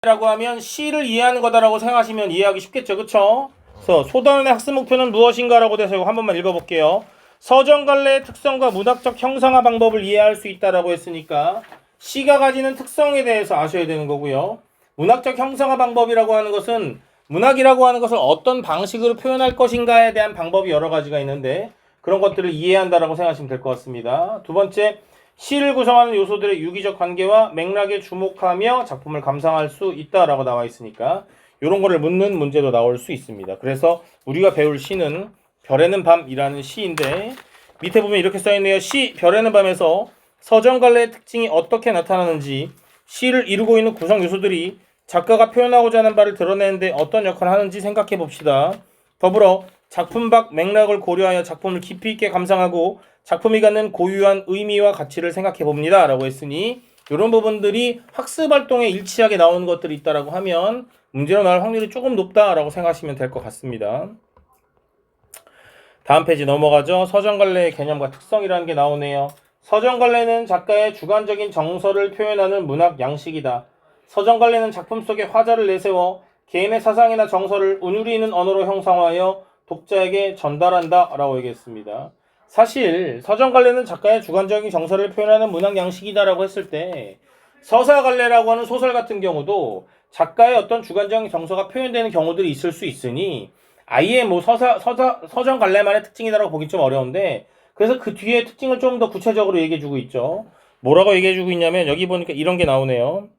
라고 하면 시를 이해하는 거다라고 생각하시면 이해하기 쉽겠죠, 그쵸? 그래서 소단원의 학습 목표는 무엇인가라고 돼서 이거 한 번만 읽어볼게요. 서정갈래의 특성과 문학적 형상화 방법을 이해할 수 있다라고 했으니까 시가 가지는 특성에 대해서 아셔야 되는 거고요. 문학적 형상화 방법이라고 하는 것은 문학이라고 하는 것을 어떤 방식으로 표현할 것인가에 대한 방법이 여러 가지가 있는데 그런 것들을 이해한다라고 생각하시면 될 것 같습니다. 두 번째, 시를 구성하는 요소들의 유기적 관계와 맥락에 주목하며 작품을 감상할 수 있다라고 나와 있으니까 이런 거를 묻는 문제도 나올 수 있습니다. 그래서 우리가 배울 시는 별에는 밤이라는 시인데 밑에 보면 이렇게 써있네요. 시 별에는 밤에서 서정갈래의 특징이 어떻게 나타나는지 시를 이루고 있는 구성 요소들이 작가가 표현하고자 하는 바를 드러내는데 어떤 역할을 하는지 생각해 봅시다. 더불어 작품 밖 맥락을 고려하여 작품을 깊이 있게 감상하고 작품이 갖는 고유한 의미와 가치를 생각해 봅니다 라고 했으니 이런 부분들이 학습 활동에 일치하게 나오는 것들이 있다라고 하면 문제로 나올 확률이 조금 높다라고 생각하시면 될 것 같습니다. 다음 페이지 넘어가죠. 서정갈래의 개념과 특성이라는 게 나오네요. 서정갈래는 작가의 주관적인 정서를 표현하는 문학 양식이다. 서정갈래는 작품 속에 화자를 내세워 개인의 사상이나 정서를 운율이 있는 언어로 형상화하여 독자에게 전달한다 라고 얘기했습니다. 사실 서정갈래는 작가의 주관적인 정서를 표현하는 문학 양식이다라고 했을 때 서사갈래라고 하는 소설 같은 경우도 작가의 어떤 주관적인 정서가 표현되는 경우들이 있을 수 있으니 아예 뭐 서정갈래만의 특징이다라고 보기 좀 어려운데 그래서 그 뒤에 특징을 좀 더 구체적으로 얘기해주고 있죠. 뭐라고 얘기해주고 있냐면 여기 보니까 이런 게 나오네요.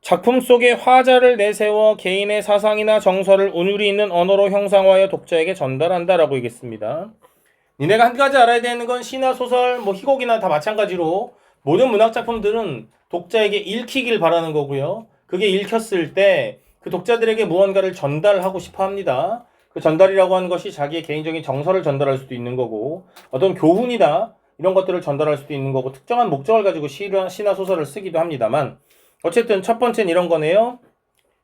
작품 속에 화자를 내세워 개인의 사상이나 정서를 운율이 있는 언어로 형상화하여 독자에게 전달한다라고 얘기했습니다. 니네가 한 가지 알아야 되는 건 시나 소설, 뭐 희곡이나 다 마찬가지로 모든 문학 작품들은 독자에게 읽히길 바라는 거고요. 그게 읽혔을 때 그 독자들에게 무언가를 전달하고 싶어 합니다. 그 전달이라고 하는 것이 자기의 개인적인 정서를 전달할 수도 있는 거고 어떤 교훈이나 이런 것들을 전달할 수도 있는 거고 특정한 목적을 가지고 시나 소설을 쓰기도 합니다만 어쨌든 첫 번째는 이런 거네요.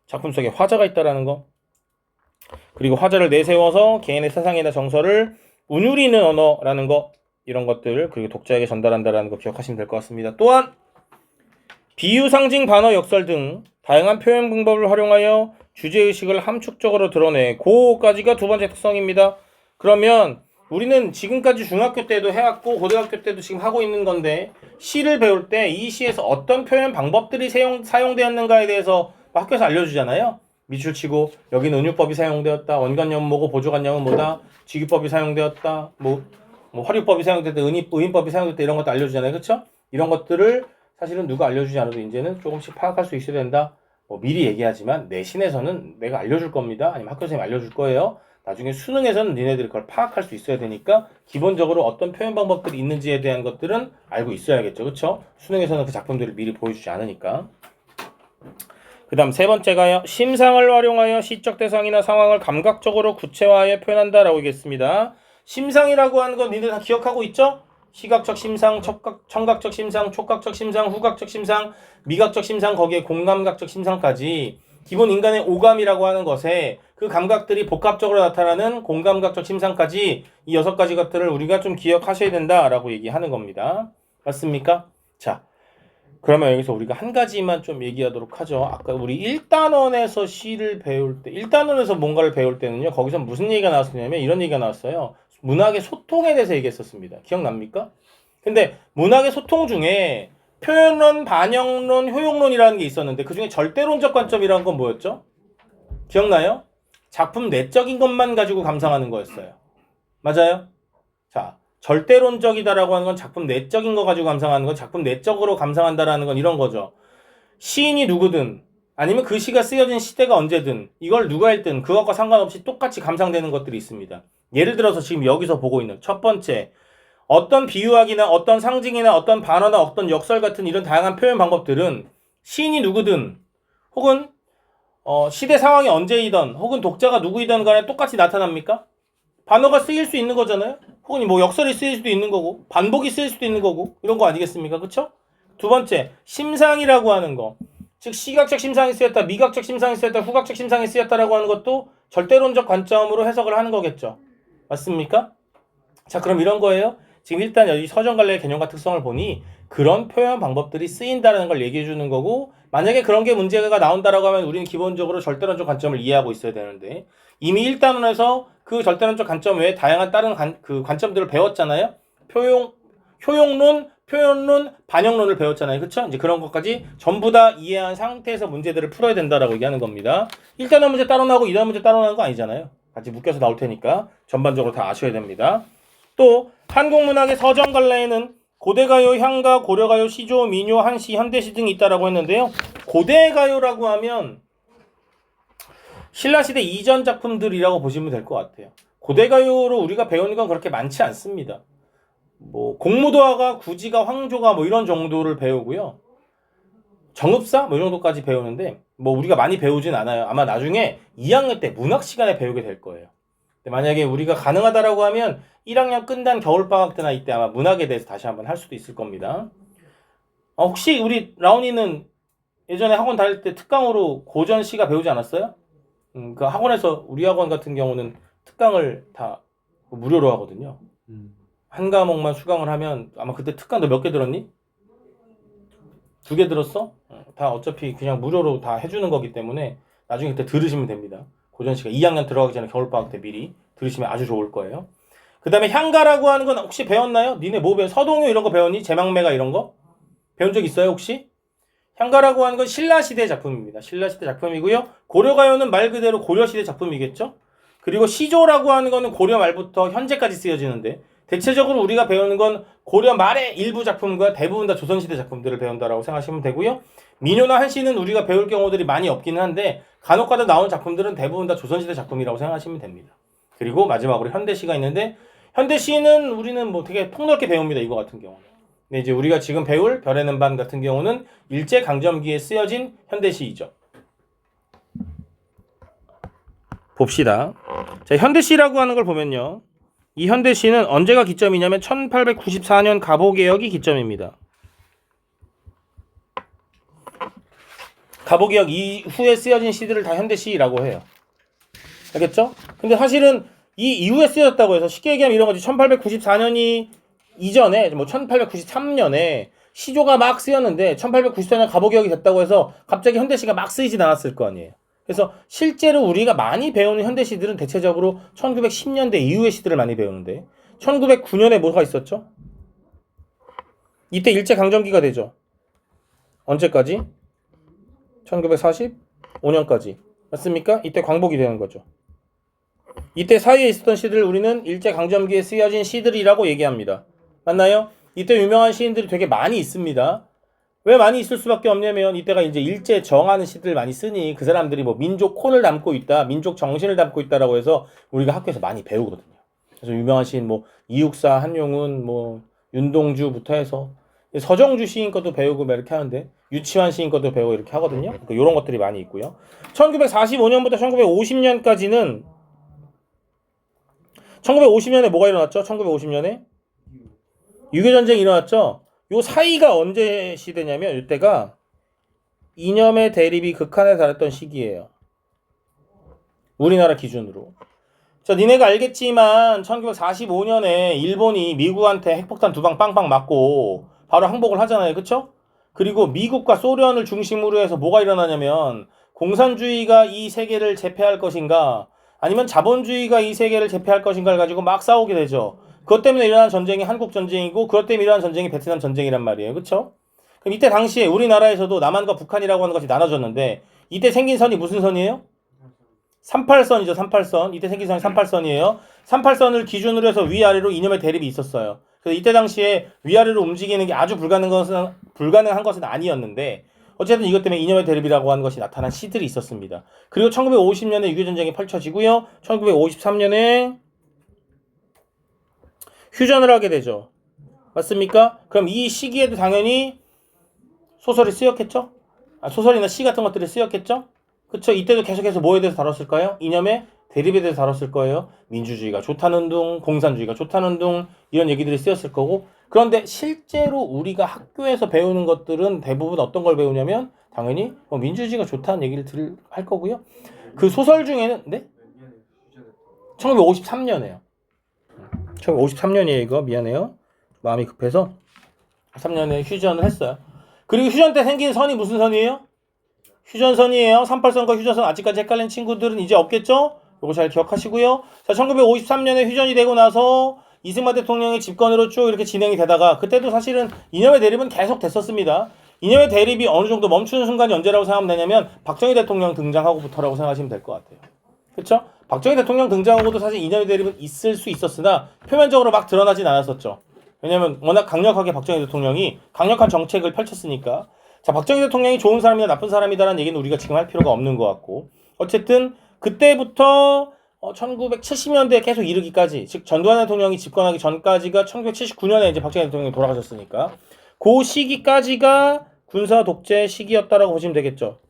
작품 속에 화자가 있다라는 거. 그리고 화자를 내세워서 개인의 사상이나 정서를 운율이 있는 언어라는 거 이런 것들 그리고 독자에게 전달한다라는 거 기억하시면 될 것 같습니다. 또한 비유, 상징, 반어, 역설 등 다양한 표현 방법을 활용하여 주제의식을 함축적으로 드러내 그거까지가 두 번째 특성입니다. 그러면 우리는 지금까지 중학교 때도 해왔고 고등학교 때도 지금 하고 있는 건데 시를 배울 때 이 시에서 어떤 표현 방법들이 사용되었는가에 대해서 학교에서 알려주잖아요. 밑줄치고 여기는 은유법이 사용되었다. 원관념은 뭐고 보조관념은 뭐다. 직유법이 사용되었다. 뭐 화류법이 사용됐다. 의인법이 사용됐다. 이런 것도 알려주잖아요. 그렇죠? 이런 것들을 사실은 누가 알려주지 않아도 이제는 조금씩 파악할 수 있어야 된다. 뭐 미리 얘기하지만 내신에서는 내가 알려줄 겁니다. 아니면 학교 선생님이 알려줄 거예요. 나중에 수능에서는 니네들이 그걸 파악할 수 있어야 되니까 기본적으로 어떤 표현 방법들이 있는지에 대한 것들은 알고 있어야겠죠. 그렇죠? 수능에서는 그 작품들을 미리 보여주지 않으니까. 그 다음 세 번째가요. 심상을 활용하여 시적 대상이나 상황을 감각적으로 구체화하여 표현한다라고 얘기했습니다. 심상이라고 하는 건 니네 다 기억하고 있죠? 시각적 심상, 청각적 심상, 촉각적 심상, 후각적 심상, 미각적 심상, 거기에 공감각적 심상까지 기본 인간의 오감이라고 하는 것에 그 감각들이 복합적으로 나타나는 공감각적 심상까지 이 6가지 것들을 우리가 좀 기억하셔야 된다라고 얘기하는 겁니다. 맞습니까? 자, 그러면 여기서 우리가 한 가지만 좀 얘기하도록 하죠. 아까 우리 1단원에서 시를 배울 때 1단원에서 뭔가를 배울 때는요. 거기서 무슨 얘기가 나왔었냐면 이런 얘기가 나왔어요. 문학의 소통에 대해서 얘기했었습니다. 기억납니까? 근데 문학의 소통 중에 표현론, 반영론, 효용론이라는 게 있었는데 그중에 절대론적 관점이라는 건 뭐였죠? 기억나요? 작품 내적인 것만 가지고 감상하는 거였어요. 맞아요? 자, 절대론적이다라고 하는 건 작품 내적인 거 가지고 감상하는 건 작품 내적으로 감상한다라는 건 이런 거죠. 시인이 누구든 아니면 그 시가 쓰여진 시대가 언제든 이걸 누가 읽든 그것과 상관없이 똑같이 감상되는 것들이 있습니다. 예를 들어서 지금 여기서 보고 있는 첫 번째 어떤 비유학이나 어떤 상징이나 어떤 반어나 어떤 역설 같은 이런 다양한 표현 방법들은 시인이 누구든 혹은 시대 상황이 언제이든 혹은 독자가 누구이든 간에 똑같이 나타납니까? 반어가 쓰일 수 있는 거잖아요. 혹은 뭐 역설이 쓰일 수도 있는 거고 반복이 쓰일 수도 있는 거고 이런 거 아니겠습니까? 그렇죠? 두 번째 심상이라고 하는 거 즉 시각적 심상이 쓰였다 미각적 심상이 쓰였다 후각적 심상이 쓰였다라고 하는 것도 절대론적 관점으로 해석을 하는 거겠죠. 맞습니까? 자 그럼 이런 거예요. 지금 일단 여기 서정갈래의 개념과 특성을 보니 그런 표현 방법들이 쓰인다는 걸 얘기해 주는 거고, 만약에 그런 게 문제가 나온다라고 하면 우리는 기본적으로 절대론적 관점을 이해하고 있어야 되는데, 이미 1단원에서 그 절대론적 관점 외에 다양한 다른 그 관점들을 배웠잖아요. 효용론, 표현론, 반영론을 배웠잖아요. 그쵸? 이제 그런 것까지 전부 다 이해한 상태에서 문제들을 풀어야 된다라고 얘기하는 겁니다. 1단원 문제 따로 나오고 2단원 문제 따로 나오는 거 아니잖아요. 같이 묶여서 나올 테니까 전반적으로 다 아셔야 됩니다. 또 한국문학의 서정갈래에는 고대가요, 향가, 고려가요, 시조, 민요, 한시, 현대시 등이 있다라고 했는데요. 고대가요라고 하면 신라시대 이전 작품들이라고 보시면 될 것 같아요. 고대가요로 우리가 배우는 건 그렇게 많지 않습니다. 뭐 공무도화가, 구지가, 황조가 뭐 이런 정도를 배우고요. 정읍사 뭐 이 정도까지 배우는데 뭐 우리가 많이 배우진 않아요. 아마 나중에 2학년 때 문학 시간에 배우게 될 거예요. 근데 만약에 우리가 가능하다라고 하면 1학년 끝난 겨울방학 때나 이때 아마 문학에 대해서 다시 한번 할 수도 있을 겁니다. 혹시 우리 라온이는 예전에 학원 다닐 때 특강으로 고전시가 배우지 않았어요? 그 학원에서 우리 학원 같은 경우는 특강을 다 무료로 하거든요. 한 과목만 수강을 하면 아마 그때 특강 너 몇 개 들었니? 2개 들었어? 다 어차피 그냥 무료로 다 해주는 거기 때문에 나중에 그때 들으시면 됩니다. 고전시가 2학년 들어가기 전에 겨울방학 때 미리 들으시면 아주 좋을 거예요. 그 다음에 향가라고 하는 건 혹시 배웠나요? 니네 뭐 배웠? 서동요 이런 거 배웠니? 제망매가 이런 거? 배운 적 있어요 혹시? 향가라고 하는 건 신라시대 작품입니다. 신라시대 작품이고요. 고려가요는 말 그대로 고려시대 작품이겠죠? 그리고 시조라고 하는 거는 고려 말부터 현재까지 쓰여지는데 대체적으로 우리가 배우는 건 고려 말의 일부 작품과 대부분 다 조선시대 작품들을 배운다라고 생각하시면 되고요. 민요나 한시는 우리가 배울 경우들이 많이 없기는 한데 간혹가다 나온 작품들은 대부분 다 조선시대 작품이라고 생각하시면 됩니다. 그리고 마지막으로 현대시가 있는데 현대시는 우리는 뭐 되게 폭넓게 배웁니다. 이거 같은 경우는. 근데 이제 우리가 지금 배울 별의 는반 같은 경우는 일제강점기에 쓰여진 현대시이죠. 봅시다. 자, 현대시라고 하는 걸 보면요. 이 현대시는 언제가 기점이냐면 1894년 갑오개혁이 기점입니다. 갑오개혁 이후에 쓰여진 시들을 다 현대시라고 해요. 알겠죠? 근데 사실은 이 이후에 쓰여졌다고 해서 쉽게 얘기하면 이런 거지. 1894년이 이전에 뭐 1893년에 시조가 막 쓰였는데 1894년 갑오개혁이 됐다고 해서 갑자기 현대시가 막 쓰이진 않았을 거 아니에요. 그래서 실제로 우리가 많이 배우는 현대시들은 대체적으로 1910년대 이후의 시들을 많이 배우는데 1909년에 뭐가 있었죠? 이때 일제강점기가 되죠. 언제까지? 1945년까지. 맞습니까? 이때 광복이 되는 거죠. 이때 사이에 있었던 시들을 우리는 일제강점기에 쓰여진 시들이라고 얘기합니다. 맞나요? 이때 유명한 시인들이 되게 많이 있습니다. 왜 많이 있을 수밖에 없냐면 이때가 이제 일제 정하는 시들을 많이 쓰니 그 사람들이 뭐 민족 콘을 담고 있다, 민족 정신을 담고 있다라고 해서 우리가 학교에서 많이 배우거든요. 그래서 유명한 시인 뭐 이육사, 한용운, 뭐 윤동주부터 해서 서정주 시인 것도 배우고 막 이렇게 하는데 유치환 시인 것도 배우고 이렇게 하거든요. 그러니까 이런 것들이 많이 있고요. 1945년부터 1950년까지는 1950년에 뭐가 일어났죠? 1950년에 6.25 전쟁이 일어났죠. 요 사이가 언제 시대냐면 이때가 이념의 대립이 극한에 달했던 시기예요. 우리나라 기준으로. 자, 니네가 알겠지만 1945년에 일본이 미국한테 핵폭탄 2방 빵빵 맞고 바로 항복을 하잖아요. 그쵸? 그리고 미국과 소련을 중심으로 해서 뭐가 일어나냐면 공산주의가 이 세계를 제패할 것인가 아니면 자본주의가 이 세계를 제패할 것인가를 가지고 막 싸우게 되죠. 그것 때문에 일어난 전쟁이 한국전쟁이고 그것 때문에 일어난 전쟁이 베트남 전쟁이란 말이에요. 그쵸? 그럼 이때 당시에 우리나라에서도 남한과 북한이라고 하는 것이 나눠졌는데 이때 생긴 선이 무슨 선이에요? 38선이죠. 38선. 이때 생긴 선이 38선이에요. 38선을 기준으로 해서 위아래로 이념의 대립이 있었어요. 그래서 이때 당시에 위아래로 움직이는 게 아주 불가능한 것은 아니었는데 어쨌든 이것 때문에 이념의 대립이라고 하는 것이 나타난 시들이 있었습니다. 그리고 1950년에 6.25 전쟁이 펼쳐지고요. 1953년에 휴전을 하게 되죠. 맞습니까? 그럼 이 시기에도 당연히 소설이 쓰였겠죠? 소설이나 시 같은 것들이 쓰였겠죠? 그쵸? 이때도 계속해서 뭐에 대해서 다뤘을까요? 이념의 대립에 대해서 다뤘을 거예요. 민주주의가 좋다는 둥, 공산주의가 좋다는 둥 이런 얘기들이 쓰였을 거고 그런데 실제로 우리가 학교에서 배우는 것들은 대부분 어떤 걸 배우냐면 당연히 민주주의가 좋다는 얘기를 할 거고요. 그 소설 중에는 네? 1953년에요. 1953년이에요 이거. 미안해요. 마음이 급해서. 3년에 휴전을 했어요. 그리고 휴전 때 생긴 선이 무슨 선이에요? 휴전선이에요. 38선과 휴전선 아직까지 헷갈린 친구들은 이제 없겠죠? 요거 잘 기억하시고요. 자, 1953년에 휴전이 되고 나서 이승만 대통령의 집권으로 쭉 이렇게 진행이 되다가 그때도 사실은 이념의 대립은 계속 됐었습니다. 이념의 대립이 어느 정도 멈추는 순간이 언제라고 생각하면 되냐면 박정희 대통령 등장하고부터라고 생각하시면 될 것 같아요. 그렇죠? 박정희 대통령 등장하고도 사실 이념의 대립은 있을 수 있었으나 표면적으로 막 드러나진 않았었죠. 왜냐면 워낙 강력하게 박정희 대통령이 강력한 정책을 펼쳤으니까. 자, 박정희 대통령이 좋은 사람이나 나쁜 사람이다라는 얘기는 우리가 지금 할 필요가 없는 것 같고, 어쨌든 그때부터 1970년대에 계속 이르기까지, 즉 전두환 대통령이 집권하기 전까지가 1979년에 이제 박정희 대통령이 돌아가셨으니까 그 시기까지가 군사 독재 시기였다라고 보시면 되겠죠.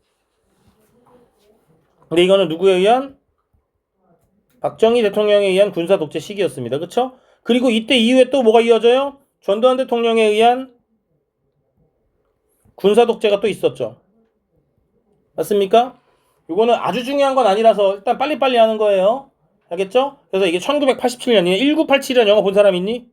근데 이거는 누구에 의한? 박정희 대통령에 의한 군사 독재 시기였습니다. 그렇죠? 그리고 이때 이후에 또 뭐가 이어져요? 전두환 대통령에 의한 군사 독재가 또 있었죠. 맞습니까? 이거는 아주 중요한 건 아니라서 일단 빨리빨리 하는 거예요. 알겠죠? 그래서 이게 1987년이네. 1987이라는 영화 본 사람 있니?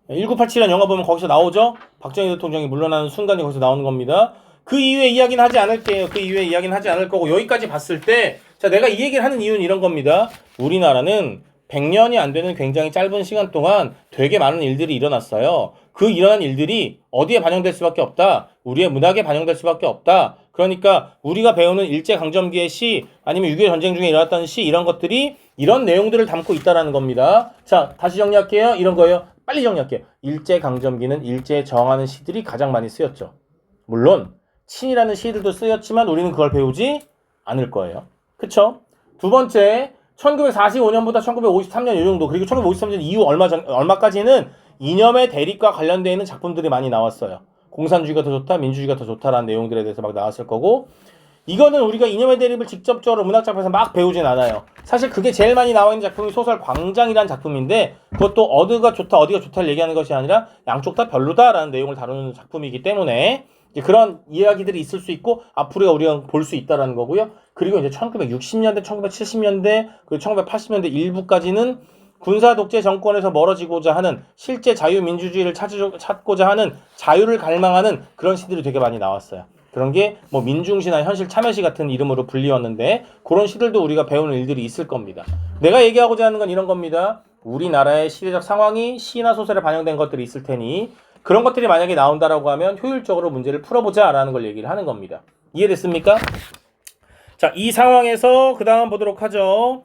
1987이라는 영화 보면 거기서 나오죠? 박정희 대통령이 물러나는 순간이 거기서 나오는 겁니다. 그 이후에 이야기는 하지 않을게요. 그 이후에 이야기는 하지 않을 거고, 여기까지 봤을 때, 자, 내가 이 얘기를 하는 이유는 이런 겁니다. 우리나라는 100년이 안 되는 굉장히 짧은 시간 동안 되게 많은 일들이 일어났어요. 그 일어난 일들이 어디에 반영될 수밖에 없다. 우리의 문학에 반영될 수밖에 없다. 그러니까 우리가 배우는 일제강점기의 시, 아니면 6.25 전쟁 중에 일어났던 시, 이런 것들이 이런 내용들을 담고 있다라는 겁니다. 자, 다시 정리할게요. 이런 거예요. 빨리 정리할게요. 일제강점기는 일제에 저항하는 시들이 가장 많이 쓰였죠. 물론 친이라는 시들도 쓰였지만 우리는 그걸 배우지 않을 거예요. 그쵸? 두 번째, 1945년보다 1953년 이 정도, 그리고 1953년 이후 얼마까지는 이념의 대립과 관련되어 있는 작품들이 많이 나왔어요. 공산주의가 더 좋다, 민주주의가 더 좋다라는 내용들에 대해서 막 나왔을 거고, 이거는 우리가 이념의 대립을 직접적으로 문학작품에서 막 배우진 않아요. 사실 그게 제일 많이 나와 있는 작품이 소설 광장이라는 작품인데, 그것도 어디가 좋다 어디가 좋다를 얘기하는 것이 아니라 양쪽 다 별로다라는 내용을 다루는 작품이기 때문에 이제 그런 이야기들이 있을 수 있고 앞으로 우리가 볼 수 있다라는 거고요. 그리고 이제 1960년대, 1970년대, 그리고 1980년대 일부까지는 군사 독재 정권에서 멀어지고자 하는, 실제 자유민주주의를 찾고자 하는, 자유를 갈망하는 그런 시들이 되게 많이 나왔어요. 그런 게 뭐 민중시나 현실 참여시 같은 이름으로 불리웠는데, 그런 시들도 우리가 배우는 일들이 있을 겁니다. 내가 얘기하고자 하는 건 이런 겁니다. 우리나라의 시대적 상황이 시나 소설에 반영된 것들이 있을 테니 그런 것들이 만약에 나온다라고 하면 효율적으로 문제를 풀어보자라는 걸 얘기를 하는 겁니다. 이해됐습니까? 자, 이 상황에서 그 다음 보도록 하죠.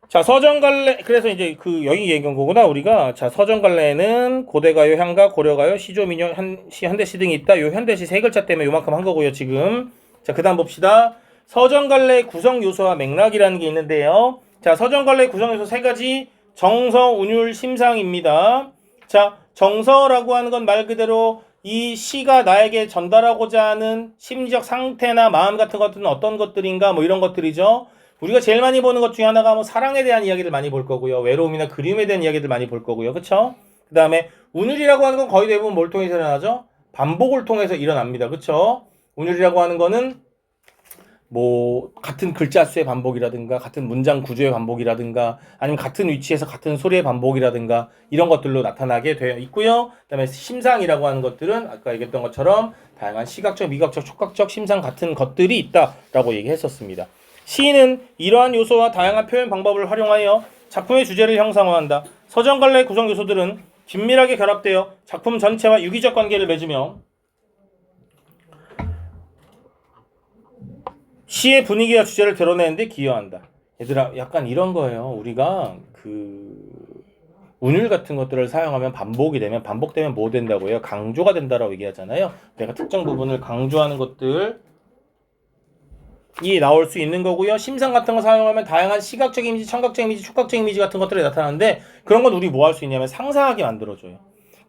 자, 서정갈래, 그래서 이제 그 여기 얘기한 거구나, 우리가. 자, 서정갈래는 고대가요, 향가, 고려가요, 시조민요, 현대시 등이 있다. 요 현대시 세 글자 때문에 요만큼 한 거고요, 지금. 자, 그 다음 봅시다. 서정갈래 구성 요소와 맥락이라는 게 있는데요. 자, 서정갈래 구성 요소 세 가지. 정서, 운율, 심상입니다. 자, 정서라고 하는 건 말 그대로 이 시가 나에게 전달하고자 하는 심리적 상태나 마음 같은 것들은 어떤 것들인가, 뭐 이런 것들이죠. 우리가 제일 많이 보는 것 중에 하나가 뭐 사랑에 대한 이야기를 많이 볼 거고요. 외로움이나 그리움에 대한 이야기들 많이 볼 거고요. 그쵸? 그 다음에 운율이라고 하는 건 거의 대부분 뭘 통해서 일어나죠? 반복을 통해서 일어납니다. 그쵸? 운율이라고 하는 거는 뭐 같은 글자 수의 반복이라든가 같은 문장 구조의 반복이라든가 아니면 같은 위치에서 같은 소리의 반복이라든가 이런 것들로 나타나게 되어 있고요. 그 다음에 심상이라고 하는 것들은 아까 얘기했던 것처럼 다양한 시각적, 미각적, 촉각적 심상 같은 것들이 있다라고 얘기했었습니다. 시인은 이러한 요소와 다양한 표현 방법을 활용하여 작품의 주제를 형상화한다. 서정갈래 구성 요소들은 긴밀하게 결합되어 작품 전체와 유기적 관계를 맺으며 시의 분위기와 주제를 드러내는데 기여한다. 얘들아, 약간 이런 거예요. 우리가 운율 같은 것들을 사용하면 반복되면 뭐 된다고 해요? 강조가 된다라고 얘기하잖아요. 내가 특정 부분을 강조하는 것들 이 나올 수 있는 거고요. 심상 같은 거 사용하면 다양한 시각적 이미지, 청각적 이미지, 촉각적 이미지 같은 것들이 나타나는데, 그런 건 우리 뭐 할 수 있냐면 상상하게 만들어줘요.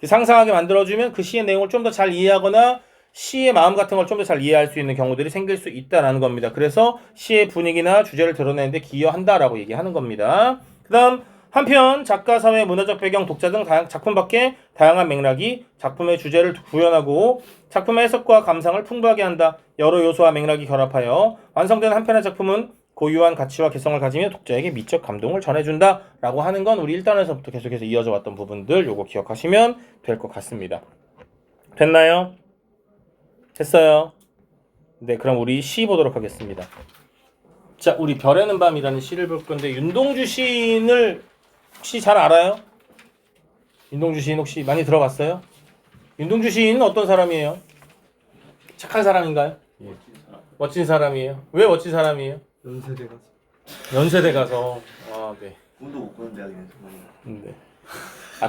상상하게 만들어주면 그 시의 내용을 좀 더 잘 이해하거나 시의 마음 같은 걸 좀 더 잘 이해할 수 있는 경우들이 생길 수 있다라는 겁니다. 그래서 시의 분위기나 주제를 드러내는데 기여한다라고 얘기하는 겁니다. 그 다음, 한편 작가, 사회, 문화적 배경, 독자 등 작품 밖에 다양한 맥락이 작품의 주제를 구현하고 작품의 해석과 감상을 풍부하게 한다. 여러 요소와 맥락이 결합하여 완성된 한 편의 작품은 고유한 가치와 개성을 가지며 독자에게 미적 감동을 전해준다 라고 하는 건 우리 1단에서부터 계속해서 이어져 왔던 부분들 요거 기억하시면 될 것 같습니다. 됐나요? 됐어요? 네, 그럼 우리 시 보도록 하겠습니다. 자, 우리 별에는 밤이라는 시를 볼 건데 윤동주 시인을 혹시 잘 알아요? 윤동주 시인 혹시 많이 들어봤어요? 윤동주 시인은 어떤 사람이에요? 착한 사람인가요? 예. 멋진 사람이에요. 왜 멋진 사람이에요? 연세대 가서 연세대 가서 네. 꿈도 못 꾸는 대학이네 정말. 네.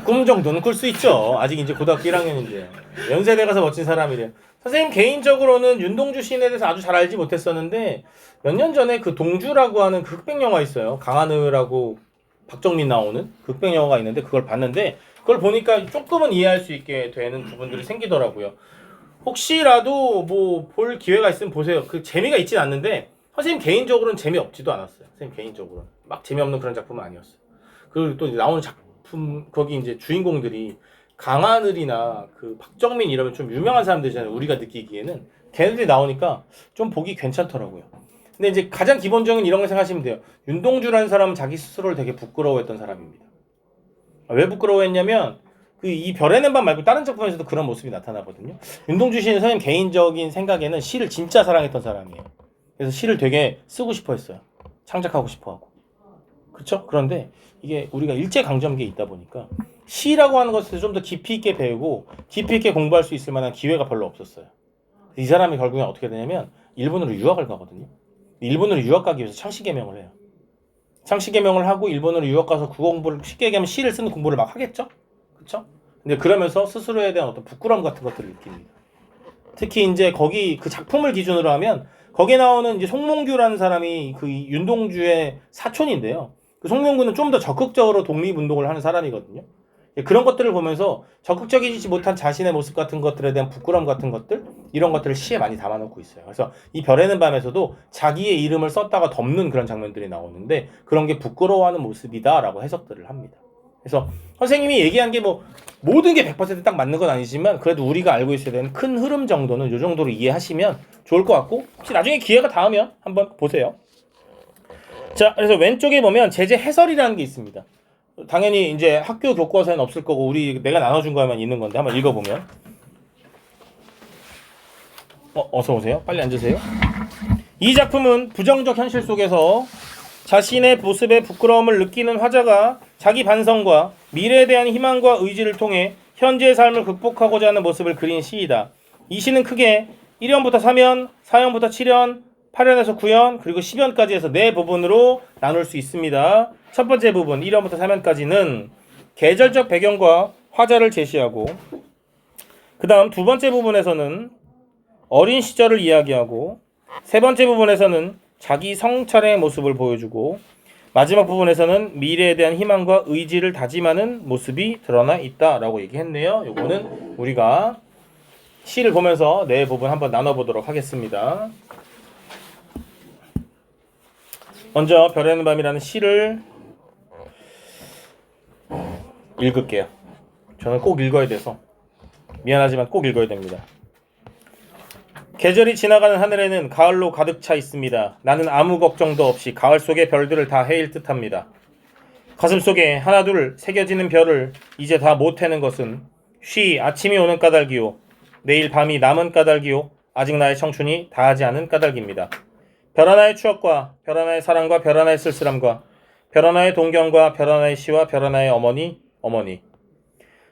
꿈 정도는 꿀 수 있죠. 아직 이제 고등학교 1학년인데 연세대 가서 멋진 사람이래요. 선생님 개인적으로는 윤동주 시인에 대해서 아주 잘 알지 못했었는데 몇 년 전에 그 동주라고 하는 그 흑백 영화 있어요. 강하늘하고 박정민 나오는 그 흑백 영화가 있는데 그걸 봤는데 그걸 보니까 조금은 이해할 수 있게 되는 부분들이 생기더라고요. 혹시라도 뭐 볼 기회가 있으면 보세요. 그 재미가 있진 않는데 선생님 개인적으로는 재미없지도 않았어요. 선생님 개인적으로는 막 재미없는 그런 작품은 아니었어요. 그리고 또 나오는 작품 거기 이제 주인공들이 강하늘이나 그 박정민 이러면 좀 유명한 사람들이잖아요. 우리가 느끼기에는 걔네들이 나오니까 좀 보기 괜찮더라고요. 근데 이제 가장 기본적인 이런 걸 생각하시면 돼요. 윤동주라는 사람은 자기 스스로를 되게 부끄러워했던 사람입니다. 왜 부끄러워했냐면 그 이 별에는 밤 말고 다른 작품에서도 그런 모습이 나타나거든요. 윤동주 씨는 선생님 개인적인 생각에는 시를 진짜 사랑했던 사람이에요. 그래서 시를 되게 쓰고 싶어 했어요. 창작하고 싶어 하고. 그렇죠? 그런데 이게 우리가 일제강점기에 있다 보니까 시라고 하는 것을 좀 더 깊이 있게 배우고 깊이 있게 공부할 수 있을 만한 기회가 별로 없었어요. 이 사람이 결국에 어떻게 되냐면 일본으로 유학을 가거든요. 일본으로 유학 가기 위해서 창씨개명을 해요. 창씨개명을 하고 일본으로 유학 가서 국어 공부를 쉽게 얘기하면 시를 쓰는 공부를 막 하겠죠? 그렇죠? 근데 그러면서 스스로에 대한 어떤 부끄러움 같은 것들을 느낍니다. 특히 이제 거기 그 작품을 기준으로 하면 거기에 나오는 이제 송몽규라는 사람이 그 윤동주의 사촌인데요. 그 송몽규는 좀 더 적극적으로 독립운동을 하는 사람이거든요. 그런 것들을 보면서 적극적이지 못한 자신의 모습 같은 것들에 대한 부끄러움 같은 것들 이런 것들을 시에 많이 담아놓고 있어요. 그래서 이 별에는 밤에서도 자기의 이름을 썼다가 덮는 그런 장면들이 나오는데 그런 게 부끄러워하는 모습이다라고 해석들을 합니다. 그래서 선생님이 얘기한 게 뭐 모든 게 100%딱 맞는 건 아니지만 그래도 우리가 알고 있어야 되는 큰 흐름 정도는 이 정도로 이해하시면 좋을 것 같고 혹시 나중에 기회가 닿으면 한번 보세요. 자, 그래서 왼쪽에 보면 제재 해설이라는 게 있습니다. 당연히 이제 학교 교과서에는 없을 거고 내가 나눠준 거에만 있는 건데 한번 읽어보면 어서 오세요. 빨리 앉으세요. 이 작품은 부정적 현실 속에서 자신의 모습에 부끄러움을 느끼는 화자가 자기 반성과 미래에 대한 희망과 의지를 통해 현재의 삶을 극복하고자 하는 모습을 그린 시이다. 이 시는 크게 1연부터 3연, 4연부터 7연, 8연에서 9연, 그리고 10연까지 해서 4부분으로 나눌 수 있습니다. 첫 번째 부분 1연부터 3연까지는 계절적 배경과 화자를 제시하고 그 다음 두 번째 부분에서는 어린 시절을 이야기하고 세 번째 부분에서는 자기 성찰의 모습을 보여주고 마지막 부분에서는 미래에 대한 희망과 의지를 다짐하는 모습이 드러나 있다라고 얘기했네요. 요거는 우리가 시를 보면서 네 부분 한번 나눠보도록 하겠습니다. 먼저 별에는 밤이라는 시를 읽을게요. 저는 꼭 읽어야 돼서 미안하지만 꼭 읽어야 됩니다. 계절이 지나가는 하늘에는 가을로 가득 차 있습니다. 나는 아무 걱정도 없이 가을 속의 별들을 다 헤일 듯합니다. 가슴속에 하나둘 새겨지는 별을 이제 다 못 해는 것은 쉬 아침이 오는 까닭이요 내일 밤이 남은 까닭이요 아직 나의 청춘이 다하지 않은 까닭입니다. 별 하나의 추억과 별 하나의 사랑과 별 하나의 쓸쓸함과 별 하나의 동경과 별 하나의 시와 별 하나의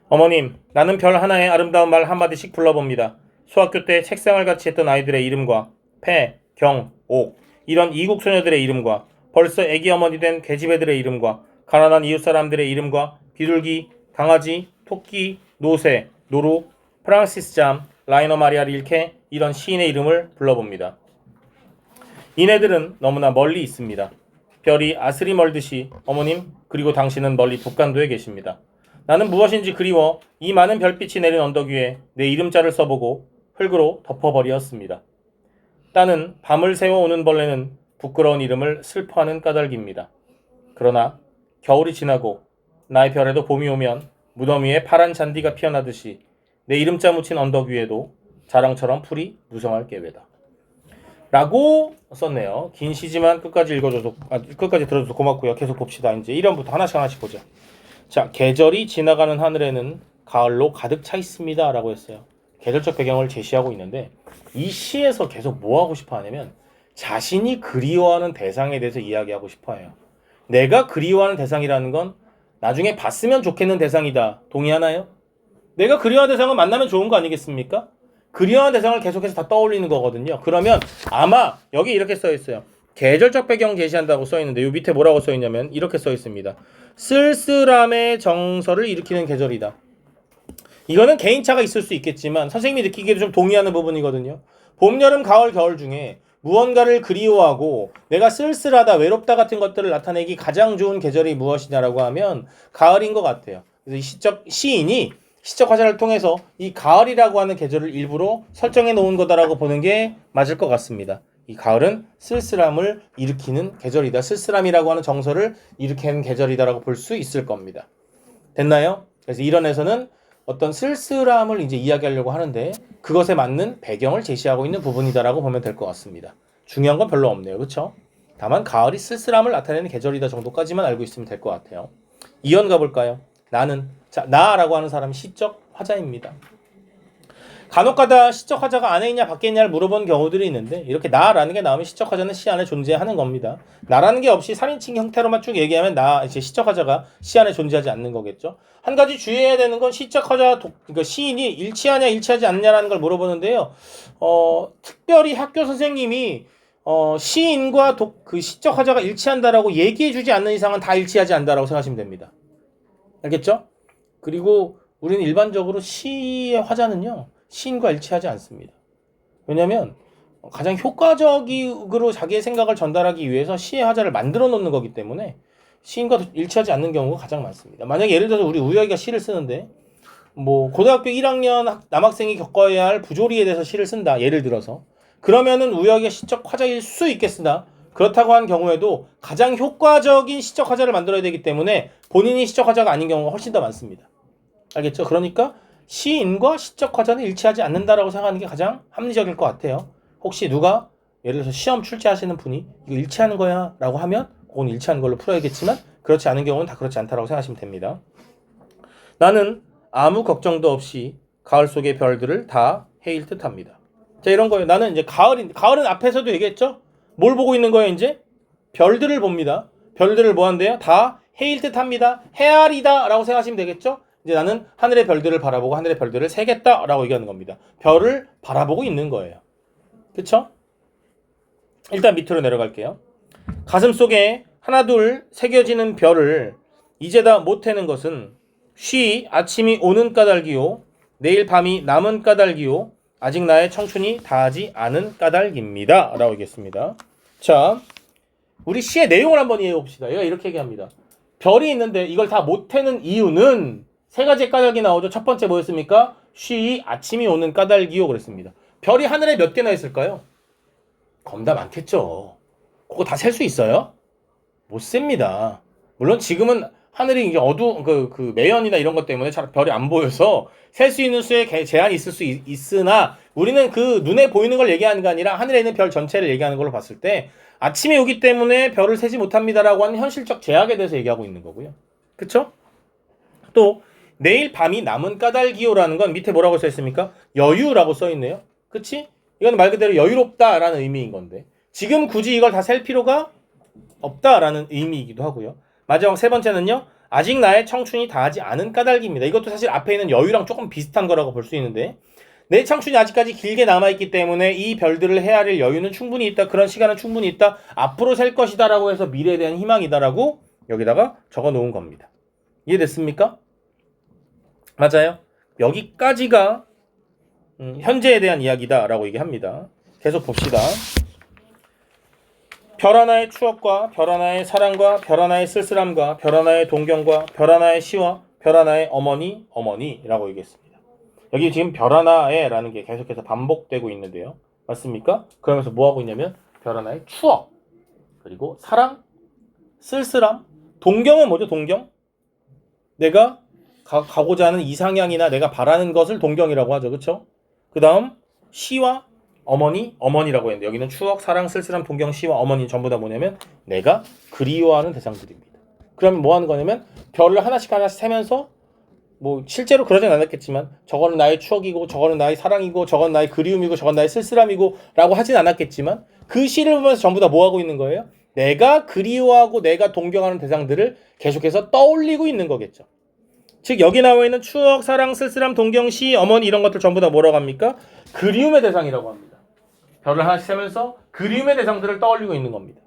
어머님, 나는 별 하나의 아름다운 말 한마디씩 불러봅니다. 수학교 때 책상을 같이 했던 아이들의 이름과 폐, 경, 옥 이런 이국 소녀들의 이름과 벌써 애기 어머니 된 계집애들의 이름과 가난한 이웃 사람들의 이름과 비둘기, 강아지, 토끼, 노새, 노루, 프랑시스 잠, 라이너 마리아 릴케 이런 시인의 이름을 불러봅니다. 이네들은 너무나 멀리 있습니다. 별이 아스리 멀듯이 어머님 그리고 당신은 멀리 북간도에 계십니다. 나는 무엇인지 그리워 이 많은 별빛이 내린 언덕 위에 내 이름자를 써보고 흙으로 덮어버리었습니다. 따는 밤을 새워 오는 벌레는 부끄러운 이름을 슬퍼하는 까닭입니다. 그러나 겨울이 지나고 나의 별에도 봄이 오면 무덤 위에 파란 잔디가 피어나듯이 내 이름자 묻힌 언덕 위에도 자랑처럼 풀이 무성할 계획이다. 라고 썼네요. 긴 시지만 끝까지 읽어줘서 끝까지 들어줘서 고맙고요. 계속 봅시다. 이제 1번부터 하나씩 보자. 자, 계절이 지나가는 하늘에는 가을로 가득 차 있습니다 라고 했어요. 계절적 배경을 제시하고 있는데 이 시에서 계속 뭐 하고 싶어 하냐면 자신이 그리워하는 대상에 대해서 이야기하고 싶어 해요. 내가 그리워하는 대상이라는 건 나중에 봤으면 좋겠는 대상이다. 동의하나요? 내가 그리워하는 대상을 만나면 좋은 거 아니겠습니까? 그리워하는 대상을 계속해서 다 떠올리는 거거든요. 그러면 아마 여기 이렇게 써 있어요. 계절적 배경 제시한다고 써 있는데 요 밑에 뭐라고 써 있냐면 이렇게 써 있습니다. 쓸쓸함의 정서를 일으키는 계절이다. 이거는 개인차가 있을 수 있겠지만 선생님이 느끼기에도 좀 동의하는 부분이거든요. 봄, 여름, 가을, 겨울 중에 무언가를 그리워하고 내가 쓸쓸하다, 외롭다 같은 것들을 나타내기 가장 좋은 계절이 무엇이냐라고 하면 가을인 것 같아요. 그래서 이 시인이 시적 화자를 통해서 이 가을이라고 하는 계절을 일부러 설정해 놓은 거다라고 보는 게 맞을 것 같습니다. 이 가을은 쓸쓸함을 일으키는 계절이다. 쓸쓸함이라고 하는 정서를 일으키는 계절이다라고 볼 수 있을 겁니다. 됐나요? 그래서 이론에서는 어떤 쓸쓸함을 이제 이야기하려고 하는데 그것에 맞는 배경을 제시하고 있는 부분이다라고 보면 될 것 같습니다. 중요한 건 별로 없네요. 그렇죠? 다만 가을이 쓸쓸함을 나타내는 계절이다 정도까지만 알고 있으면 될 것 같아요. 2번 가볼까요? 나는. 자, 나라고 하는 사람이 시적 화자입니다. 간혹가다 시적 화자가 안에 있냐 밖에 있냐를 물어보는 경우들이 있는데 이렇게 나라는 게 나오면 시적 화자는 시 안에 존재하는 겁니다. 나라는 게 없이 3인칭 형태로만 쭉 얘기하면 이제 시적 화자가 시 안에 존재하지 않는 거겠죠. 한 가지 주의해야 되는 건 시적 화자 그러니까 시인이 일치하냐 일치하지 않냐라는 걸 물어보는데요. 특별히 학교 선생님이 시인과 그 시적 화자가 일치한다라고 얘기해주지 않는 이상은 다 일치하지 않는다라고 생각하시면 됩니다. 알겠죠? 그리고 우리는 일반적으로 시의 화자는요. 시인과 일치하지 않습니다. 왜냐하면 가장 효과적으로 자기의 생각을 전달하기 위해서 시의 화자를 만들어 놓는 거기 때문에 시인과 일치하지 않는 경우가 가장 많습니다. 만약에 예를 들어서 우리 우혁이가 시를 쓰는데 뭐 고등학교 1학년 남학생이 겪어야 할 부조리에 대해서 시를 쓴다. 예를 들어서 그러면은 우혁이가 시적 화자일 수 있겠으나 그렇다고 한 경우에도 가장 효과적인 시적 화자를 만들어야 되기 때문에 본인이 시적 화자가 아닌 경우가 훨씬 더 많습니다. 알겠죠? 그러니까 시인과 시적 화자는 일치하지 않는다라고 생각하는 게 가장 합리적일 것 같아요. 혹시 누가 예를 들어서 시험 출제하시는 분이 이거 일치하는 거야 라고 하면 그건 일치하는 걸로 풀어야겠지만 그렇지 않은 경우는 다 그렇지 않다라고 생각하시면 됩니다. 나는 아무 걱정도 없이 가을 속의 별들을 다 헤일 듯 합니다. 자, 이런 거예요. 나는 이제 가을은 앞에서도 얘기했죠? 뭘 보고 있는 거예요, 이제? 별들을 봅니다. 별들을 뭐 한대요? 다 헤일 듯 합니다. 헤아리다 라고 생각하시면 되겠죠? 이제 나는 하늘의 별들을 바라보고 하늘의 별들을 세겠다 라고 얘기하는 겁니다. 별을 바라보고 있는 거예요. 그쵸? 일단 밑으로 내려갈게요. 가슴 속에 하나 둘 새겨지는 별을 이제다 못해는 것은 쉬 아침이 오는 까닭이요 내일 밤이 남은 까닭이요 아직 나의 청춘이 다하지 않은 까닭입니다 라고 얘기했습니다. 자, 우리 시의 내용을 한번 이해해 봅시다. 얘가 이렇게 얘기합니다. 별이 있는데 이걸 다 못해는 이유는 세 가지 까닭이 나오죠. 첫 번째 뭐였습니까? 쉬 아침이 오는 까닭이요 그랬습니다. 별이 하늘에 몇 개나 있을까요? 겁나 많겠죠. 그거 다 셀 수 있어요? 못 셉니다. 물론 지금은 하늘이 이제 그 매연이나 이런 것 때문에 잘 별이 안 보여서 셀 수 있는 수에 제한이 있을 수 있으나 우리는 그 눈에 보이는 걸 얘기하는 게 아니라 하늘에 있는 별 전체를 얘기하는 걸로 봤을 때 아침에 오기 때문에 별을 세지 못합니다라고 하는 현실적 제약에 대해서 얘기하고 있는 거고요. 그쵸? 또 내일 밤이 남은 까닭이요라는 건 밑에 뭐라고 써 있습니까? 여유라고 써 있네요. 그치? 이건 말 그대로 여유롭다라는 의미인 건데 지금 굳이 이걸 다 셀 필요가 없다라는 의미이기도 하고요. 마지막 세 번째는요. 아직 나의 청춘이 다하지 않은 까닭입니다. 이것도 사실 앞에 있는 여유랑 조금 비슷한 거라고 볼 수 있는데 내 청춘이 아직까지 길게 남아있기 때문에 이 별들을 헤아릴 여유는 충분히 있다. 그런 시간은 충분히 있다. 앞으로 셀 것이다 라고 해서 미래에 대한 희망이다라고 여기다가 적어놓은 겁니다. 이해됐습니까? 맞아요. 여기까지가 현재에 대한 이야기다라고 얘기합니다. 계속 봅시다. 별 하나의 추억과 별 하나의 사랑과 별 하나의 쓸쓸함과 별 하나의 동경과 별 하나의 시와 별 하나의 어머니라고 얘기했습니다. 여기 지금 별 하나의 라는 게 계속해서 반복되고 있는데요. 맞습니까? 그러면서 뭐 하고 있냐면 별 하나의 추억 그리고 사랑, 쓸쓸함, 동경은 뭐죠? 동경? 내가 가고자 하는 이상향이나 내가 바라는 것을 동경이라고 하죠. 그렇죠? 그 다음 시와 어머니라고 했는데 여기는 추억, 사랑, 쓸쓸함, 동경, 시와 어머니 전부 다 뭐냐면 내가 그리워하는 대상들입니다. 그러면 뭐 하는 거냐면 별을 하나씩 세면서 뭐 실제로 그러진 않았겠지만 저거는 나의 추억이고 저거는 나의 사랑이고 저건 나의 그리움이고 저건 나의 쓸쓸함이고 라고 하진 않았겠지만 그 시를 보면서 전부 다 뭐 하고 있는 거예요? 내가 그리워하고 내가 동경하는 대상들을 계속해서 떠올리고 있는 거겠죠. 즉 여기 나와 있는 추억, 사랑, 쓸쓸함, 동경, 시, 어머니 이런 것들 전부 다 뭐라고 합니까? 그리움의 대상이라고 합니다. 별을 하나씩 세면서 그리움의 대상들을 떠올리고 있는 겁니다.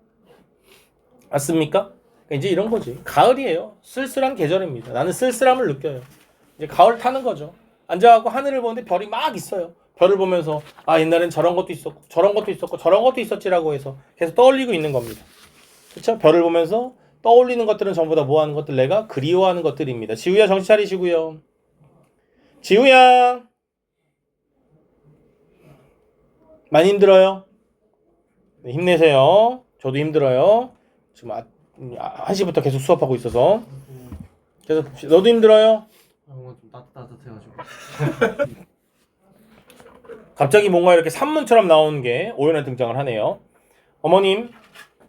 맞습니까? 이제 이런 거지. 가을이에요. 쓸쓸한 계절입니다. 나는 쓸쓸함을 느껴요. 이제 가을 타는 거죠. 앉아갖고 하늘을 보는데 별이 막 있어요. 별을 보면서 아 옛날엔 저런 것도 있었고 저런 것도 있었고 저런 것도 있었지라고 해서 계속 떠올리고 있는 겁니다. 그렇죠? 별을 보면서 떠올리는 것들은 전부 다 뭐 하는 것들? 내가 그리워하는 것들입니다. 지우야 정신 차리시고요. 지우야 많이 힘들어요? 네, 힘내세요. 저도 힘들어요. 지금 1시부터 계속 수업하고 있어서. 그래서 너도 힘들어요? 오늘 좀 따뜻해가지고. 갑자기 뭔가 이렇게 산문처럼 나오는 게 오연에 등장을 하네요. 어머님,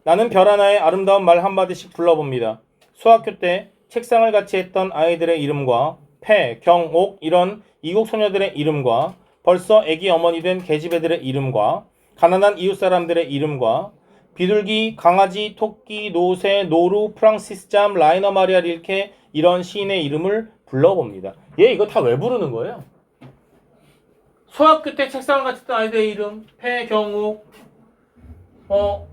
나는 별 하나에 아름다운 말 한마디씩 불러봅니다. 수학교 때 책상을 같이 했던 아이들의 이름과 폐, 경, 옥 이런 이국 소녀들의 이름과 벌써 애기 어머니 된 계집애들의 이름과 가난한 이웃 사람들의 이름과 비둘기, 강아지, 토끼, 노새, 노루, 프랑시스 잠, 라이너 마리아 릴케 이런 시인의 이름을 불러봅니다. 얘 이거 다 왜 부르는 거예요? 수학교 때 책상을 같이 했던 아이들의 이름, 폐, 경, 옥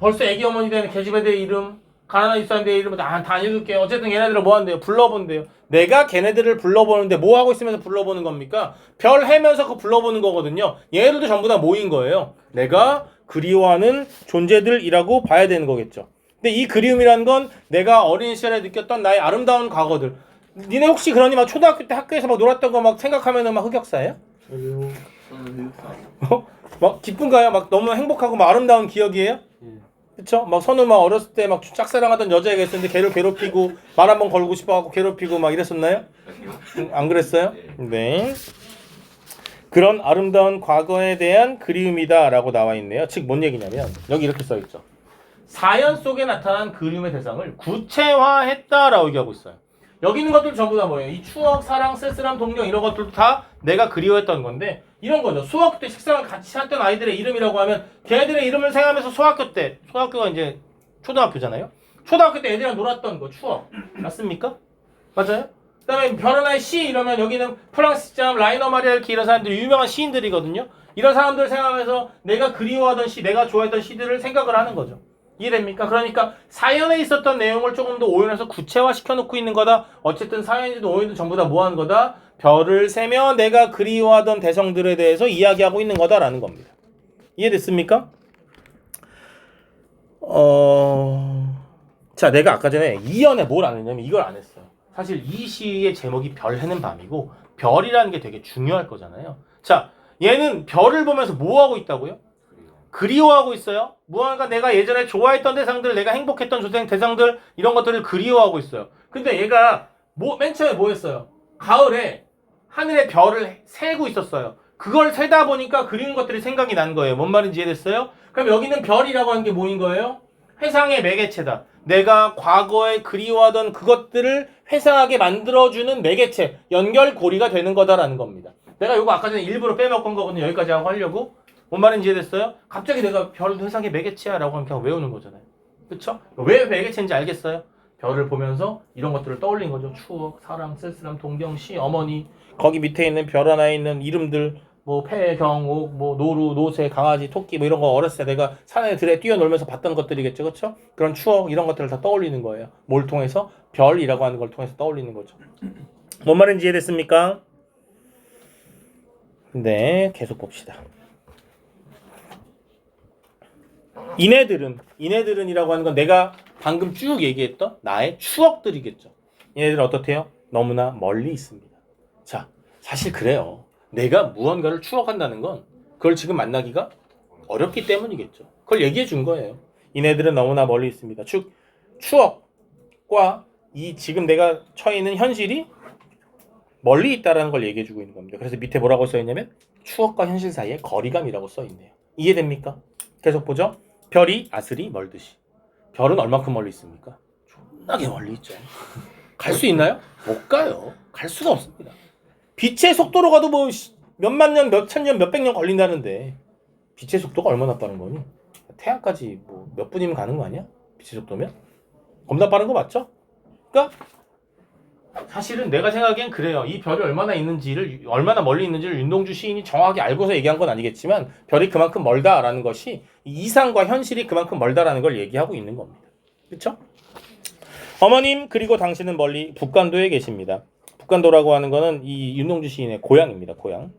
벌써 애기 어머니 되는 계집애들의 이름, 가난한 이웃 사람들의 이름을 다 읽을게요. 어쨌든 얘네들을 뭐 한대요? 불러본대요. 내가 걔네들을 불러보는데 뭐 하고 있으면서 불러보는 겁니까? 별 해면서 그거 불러보는 거거든요. 얘네들도 전부 다 모인 거예요. 내가 그리워하는 존재들이라고 봐야 되는 거겠죠. 근데 이 그리움이라는 건 내가 어린 시절에 느꼈던 나의 아름다운 과거들. 니네 혹시 그러니 막 초등학교 때 학교에서 막 놀았던 거 막 생각하면은 막 흑역사예요? 저는 흑역사. 막 기쁜가요? 막 너무 행복하고 막 아름다운 기억이에요? 그쵸? 막 선우 막 어렸을 때 막 짝사랑하던 여자애가 있었는데 걔를 괴롭히고 말 한번 걸고 싶어갖고 괴롭히고 막 이랬었나요? 안 그랬어요? 네. 그런 아름다운 과거에 대한 그리움이다 라고 나와 있네요. 즉 뭔 얘기냐면 여기 이렇게 써있죠. 사연 속에 나타난 그리움의 대상을 구체화했다 라고 얘기하고 있어요. 여기 있는 것들 전부 다 뭐예요? 이 추억, 사랑, 쓸쓸함, 동경 이런 것들도 다 내가 그리워했던 건데 이런 거죠. 수학교 때 식상을 같이 했던 아이들의 이름이라고 하면 걔네들의 이름을 생각하면서 수학교가 이제 초등학교잖아요. 초등학교 때 애들이랑 놀았던 거 추억 맞습니까? 맞아요? 그 다음에 별 하나의 시 이러면 여기는 프랑시스 잠, 라이너 마리아 릴케 이런 사람들이 유명한 시인들이거든요. 이런 사람들 생각하면서 내가 그리워하던 시, 내가 좋아했던 시들을 생각을 하는 거죠. 이해됩니까? 그러니까 사연에 있었던 내용을 조금 더 오연해서 구체화시켜 놓고 있는 거다. 어쨌든 사연이든 오연이든 전부 다 뭐 하는 거다? 별을 세며 내가 그리워하던 대성들에 대해서 이야기하고 있는 거다라는 겁니다. 이해됐습니까? 자, 내가 아까 전에 이연에 뭘 안 했냐면 이걸 안 했어요. 사실 이 시의 제목이 별 해는 밤이고 별이라는 게 되게 중요할 거잖아요. 자, 얘는 별을 보면서 뭐 하고 있다고요? 그리워하고 있어요. 무언가 내가 예전에 좋아했던 대상들, 내가 행복했던 대상들 이런 것들을 그리워하고 있어요. 근데 얘가 맨 처음에 뭐 했어요? 가을에 하늘에 별을 세고 있었어요. 그걸 세다 보니까 그리운 것들이 생각이 난 거예요. 뭔 말인지 이해됐어요? 그럼 여기는 별이라고 하는 게 뭐인 거예요? 회상의 매개체다. 내가 과거에 그리워하던 그것들을 회상하게 만들어주는 매개체, 연결고리가 되는 거다라는 겁니다. 내가 이거 아까 전에 일부러 빼먹은 거거든요. 여기까지 하고 하려고. 뭔 말인지 이해됐어요? 갑자기 내가 별 회상의 매개체야 라고 하면 그냥 외우는 거잖아요. 그쵸? 왜 매개체인지 알겠어요? 별을 보면서 이런 것들을 떠올린 거죠. 추억, 사랑, 쓸쓸함, 동경, 시, 어머니 거기 밑에 있는 별 하나에 있는 이름들 뭐 폐, 경, 옥, 뭐 노루, 노새, 강아지, 토끼 뭐 이런 거 어렸을 때 내가 산에 들에 뛰어놀면서 봤던 것들이겠죠. 그쵸? 그런 추억 이런 것들을 다 떠올리는 거예요. 뭘 통해서? 별이라고 하는 걸 통해서 떠올리는 거죠. 뭔 말인지 이해됐습니까? 네, 계속 봅시다. 이네들은이라고 하는 건 내가 방금 쭉 얘기했던 나의 추억들이겠죠. 얘네들은 어떻대요? 너무나 멀리 있습니다. 자, 사실 그래요. 내가 무언가를 추억한다는 건 그걸 지금 만나기가 어렵기 때문이겠죠. 그걸 얘기해 준 거예요. 이네들은 너무나 멀리 있습니다. 즉, 추억과 이 지금 내가 처해 있는 현실이 멀리 있다라는 걸 얘기해 주고 있는 겁니다. 그래서 밑에 뭐라고 써 있냐면 추억과 현실 사이에 거리감이라고 써 있네요. 이해됩니까? 계속 보죠. 별이 아슬이 멀듯이. 별은 얼마큼 멀리 있습니까? 존나게 멀리 있죠. 갈 수 있나요? 못 가요. 갈 수가 없습니다. 빛의 속도로 가도 뭐 몇만 년, 몇천 년, 몇백 년 걸린다는데 빛의 속도가 얼마나 빠른 거니? 태양까지 뭐 몇 분이면 가는 거 아니야? 빛의 속도면? 겁나 빠른 거 맞죠? 그러니까 사실은 내가 생각엔 그래요. 이 별이 얼마나 멀리 있는지를 윤동주 시인이 정확하게 알고서 얘기한 건 아니겠지만 별이 그만큼 멀다라는 것이 이상과 현실이 그만큼 멀다라는 걸 얘기하고 있는 겁니다. 그렇죠? 어머님 그리고 당신은 멀리 북간도에 계십니다. 북간도라고 하는 거는 이 윤동주 시인의 고향입니다. 고향.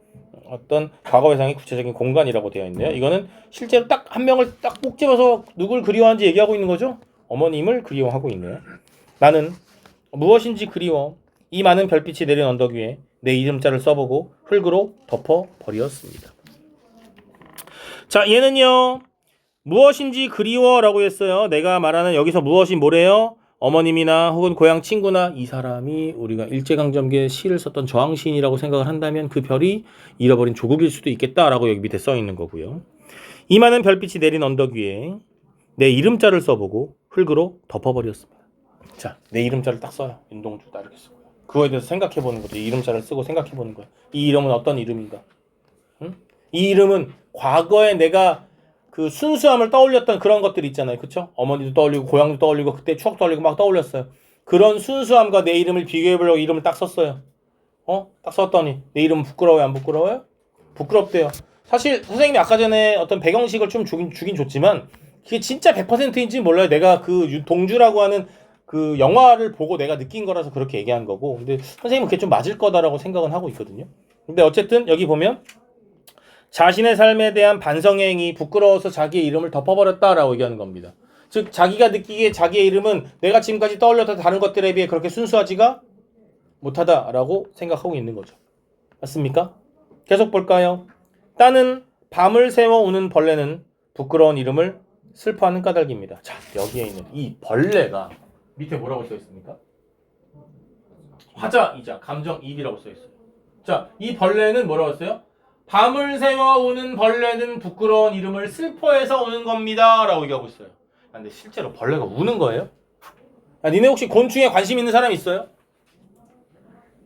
어떤 과거회상의 구체적인 공간이라고 되어 있는데요. 이거는 실제로 딱 한 명을 딱 꼭 집어서 누굴 그리워하는지 얘기하고 있는 거죠. 어머님을 그리워하고 있네요. 나는 무엇인지 그리워 이 많은 별빛이 내린 언덕 위에 내 이름자를 써보고 흙으로 덮어버렸습니다. 자, 얘는요. 무엇인지 그리워라고 했어요. 내가 말하는 여기서 무엇이 뭐래요? 어머님이나 혹은 고향 친구나 이 사람이 우리가 일제강점기에 시를 썼던 저항시인이라고 생각을 한다면 그 별이 잃어버린 조국일 수도 있겠다라고 여기 밑에 써 있는 거고요. 이 많은 별빛이 내린 언덕 위에 내 이름자를 써보고 흙으로 덮어버렸습니다. 자, 내 이름자를 딱 써요. 윤동주 딱 이렇게 쓰고요. 그거에 대해서 생각해보는 거죠. 이 이름자를 쓰고 생각해보는 거예요. 이 이름은 어떤 이름인가? 응? 이 이름은 과거에 내가 그 순수함을 떠올렸던 그런 것들이 있잖아요. 그쵸? 어머니도 떠올리고 고향도 떠올리고 그때 추억 떠올리고 막 떠올렸어요. 그런 순수함과 내 이름을 비교해보려고 이름을 딱 썼어요. 딱 썼더니 내 이름은 부끄러워요? 안 부끄러워요? 부끄럽대요. 사실 선생님이 아까 전에 어떤 배경식을 좀 주긴 줬지만 그게 진짜 100%인지 몰라요. 내가 그 동주라고 하는 그 영화를 보고 내가 느낀 거라서 그렇게 얘기한 거고, 근데 선생님은 그게 좀 맞을 거다라고 생각은 하고 있거든요. 근데 어쨌든 여기 보면 자신의 삶에 대한 반성행위 부끄러워서 자기의 이름을 덮어버렸다라고 얘기하는 겁니다. 즉 자기가 느끼기에 자기의 이름은 내가 지금까지 떠올렸던 다른 것들에 비해 그렇게 순수하지가 못하다라고 생각하고 있는 거죠. 맞습니까? 계속 볼까요? 따는 밤을 새워 우는 벌레는 부끄러운 이름을 슬퍼하는 까닭입니다. 자, 여기에 있는 이 벌레가 밑에 뭐라고 써 있습니까? 화자이자 감정이입이라고 써 있어요. 자, 이 벌레는 뭐라고 했어요? 밤을 새워 우는 벌레는 부끄러운 이름을 슬퍼해서 우는 겁니다 라고 얘기하고 있어요. 근데 실제로 벌레가 우는 거예요? 야, 니네 혹시 곤충에 관심 있는 사람 있어요?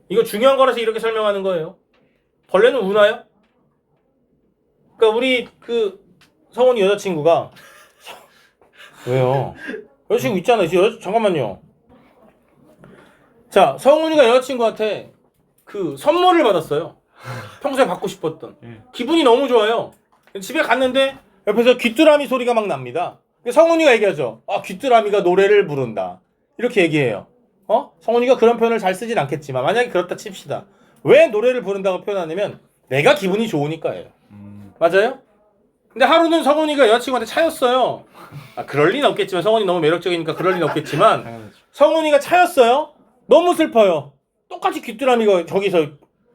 이거 중요한 거라서 이렇게 설명하는 거예요. 벌레는 우나요? 그러니까 우리 그 성훈이 여자친구가 왜요? 여자친구 있잖아요. 잠깐만요. 자, 성훈이가 여자친구한테 그 선물을 받았어요. 평소에 받고 싶었던. 기분이 너무 좋아요. 집에 갔는데 옆에서 귀뚜라미 소리가 막 납니다. 성훈이가 얘기하죠. 아, 귀뚜라미가 노래를 부른다. 이렇게 얘기해요. 성훈이가 그런 표현을 잘 쓰진 않겠지만 만약에 그렇다 칩시다. 왜 노래를 부른다고 표현하냐면 내가 기분이 좋으니까예요. 맞아요? 근데 하루는 성훈이가 여자친구한테 차였어요. 아, 그럴 리는 없겠지만 성훈이 너무 매력적이니까 그럴 리는 없겠지만 성훈이가 차였어요. 너무 슬퍼요. 똑같이 귀뚜라미가 저기서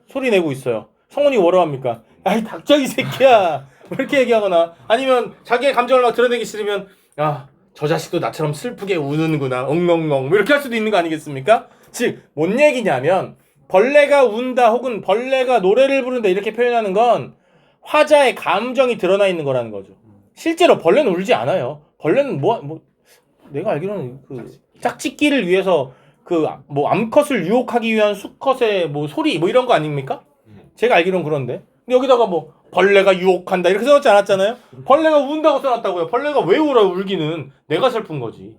소리 내고 있어요. 성훈이가 뭐라고 합니까? 아이 닥쳐 이 새끼야. 이렇게 얘기하거나 아니면 자기의 감정을 막 드러내기 싫으면 야, 저 자식도 나처럼 슬프게 우는구나. 엉엉엉 뭐 이렇게 할 수도 있는 거 아니겠습니까? 즉 뭔 얘기냐면 벌레가 운다 혹은 벌레가 노래를 부른다 이렇게 표현하는 건 화자의 감정이 드러나 있는 거라는 거죠. 실제로 벌레는 울지 않아요. 벌레는 뭐 내가 알기로는 그 짝짓기를 위해서 그 뭐 암컷을 유혹하기 위한 수컷의 뭐 소리 뭐 이런 거 아닙니까? 제가 알기로는 그런데. 근데 여기다가 뭐 벌레가 유혹한다 이렇게 써놓지 않았잖아요. 벌레가 운다고 써놨다고요. 벌레가 왜 울어? 울기는 내가 슬픈 거지.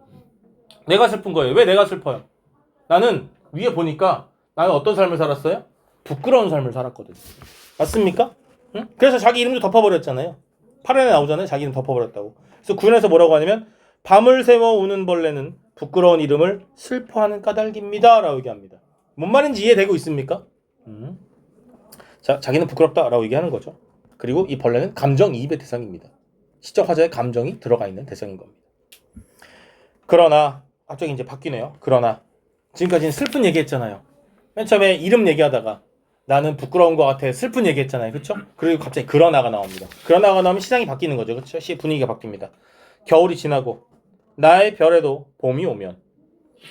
내가 슬픈 거예요. 왜 내가 슬퍼요? 나는 위에 보니까 나는 어떤 삶을 살았어요? 부끄러운 삶을 살았거든요. 맞습니까? 응? 그래서 자기 이름도 덮어버렸잖아요. 8회에 나오잖아요. 자기 이름 덮어버렸다고. 그래서 9회에서 뭐라고 하냐면 밤을 새워 우는 벌레는 부끄러운 이름을 슬퍼하는 까닭입니다 라고 얘기합니다. 뭔 말인지 이해되고 있습니까? 자, 자기는 부끄럽다라고 얘기하는 거죠. 그리고 이 벌레는 감정이입의 대상입니다. 시적 화자의 감정이 들어가 있는 대상인 겁니다. 그러나 갑자기 이제 바뀌네요. 그러나 지금까지는 슬픈 얘기했잖아요. 맨 처음에 이름 얘기하다가 나는 부끄러운 것 같아 슬픈 얘기했잖아요. 그렇죠? 그리고 갑자기 그러나가 나옵니다. 그러나가 나오면 시장이 바뀌는 거죠. 그렇죠? 시의 분위기가 바뀝니다. 겨울이 지나고 나의 별에도 봄이 오면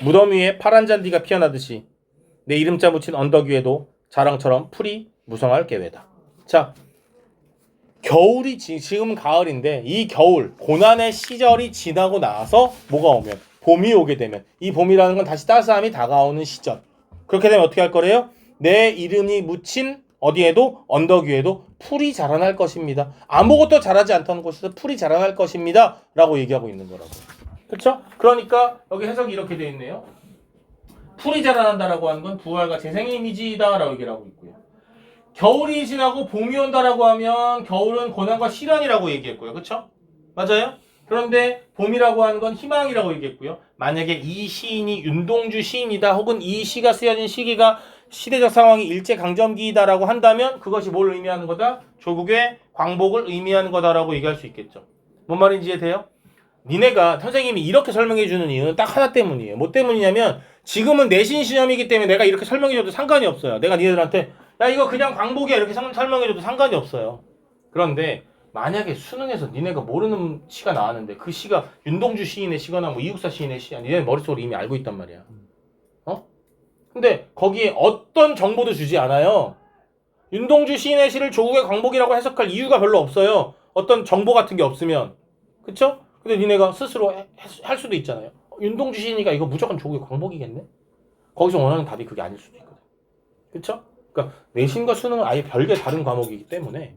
무덤 위에 파란 잔디가 피어나듯이 내 이름자 묻힌 언덕 위에도 자랑처럼 풀이 무성할 계획이다. 자, 겨울이 지금은 가을인데 이 겨울 고난의 시절이 지나고 나서 뭐가 오면 봄이 오게 되면 이 봄이라는 건 다시 따스함이 다가오는 시절. 그렇게 되면 어떻게 할 거래요? 내 이름이 묻힌 어디에도 언덕 위에도 풀이 자라날 것입니다. 아무것도 자라지 않던 곳에서 풀이 자라날 것입니다. 라고 얘기하고 있는 거라고. 그렇죠? 그러니까 여기 해석이 이렇게 되어 있네요. 풀이 자라난다라고 하는 건 부활과 재생의 이미지다라고 얘기를 하고 있고요. 겨울이 지나고 봄이 온다라고 하면 겨울은 고난과 시련이라고 얘기했고요. 그렇죠? 맞아요? 그런데 봄이라고 하는 건 희망이라고 얘기했고요. 만약에 이 시인이 윤동주 시인이다 혹은 이 시가 쓰여진 시기가 시대적 상황이 일제강점기이다라고 한다면 그것이 뭘 의미하는 거다? 조국의 광복을 의미하는 거다라고 얘기할 수 있겠죠. 뭔 말인지 이해돼요? 니네가 선생님이 이렇게 설명해 주는 이유는 딱 하나 때문이에요. 뭐 때문이냐면 지금은 내신 시험이기 때문에 내가 이렇게 설명해 줘도 상관이 없어요. 내가 니네들한테 야 이거 그냥 광복이야 이렇게 설명해 줘도 상관이 없어요. 그런데 만약에 수능에서 니네가 모르는 시가 나왔는데 그 시가 윤동주 시인의 시거나 뭐 이육사 시인의 시야. 니네 머릿속으로 이미 알고 있단 말이야. 어? 근데 거기에 어떤 정보도 주지 않아요. 윤동주 시인의 시를 조국의 광복이라고 해석할 이유가 별로 없어요. 어떤 정보 같은 게 없으면. 그쵸? 근데 니네가 스스로 할 수도 있잖아요. 윤동주 시인이니까 이거 무조건 조국의 광복이겠네? 거기서 원하는 답이 그게 아닐 수도 있거든. 그쵸? 그러니까 내신과 수능은 아예 별개 다른 과목이기 때문에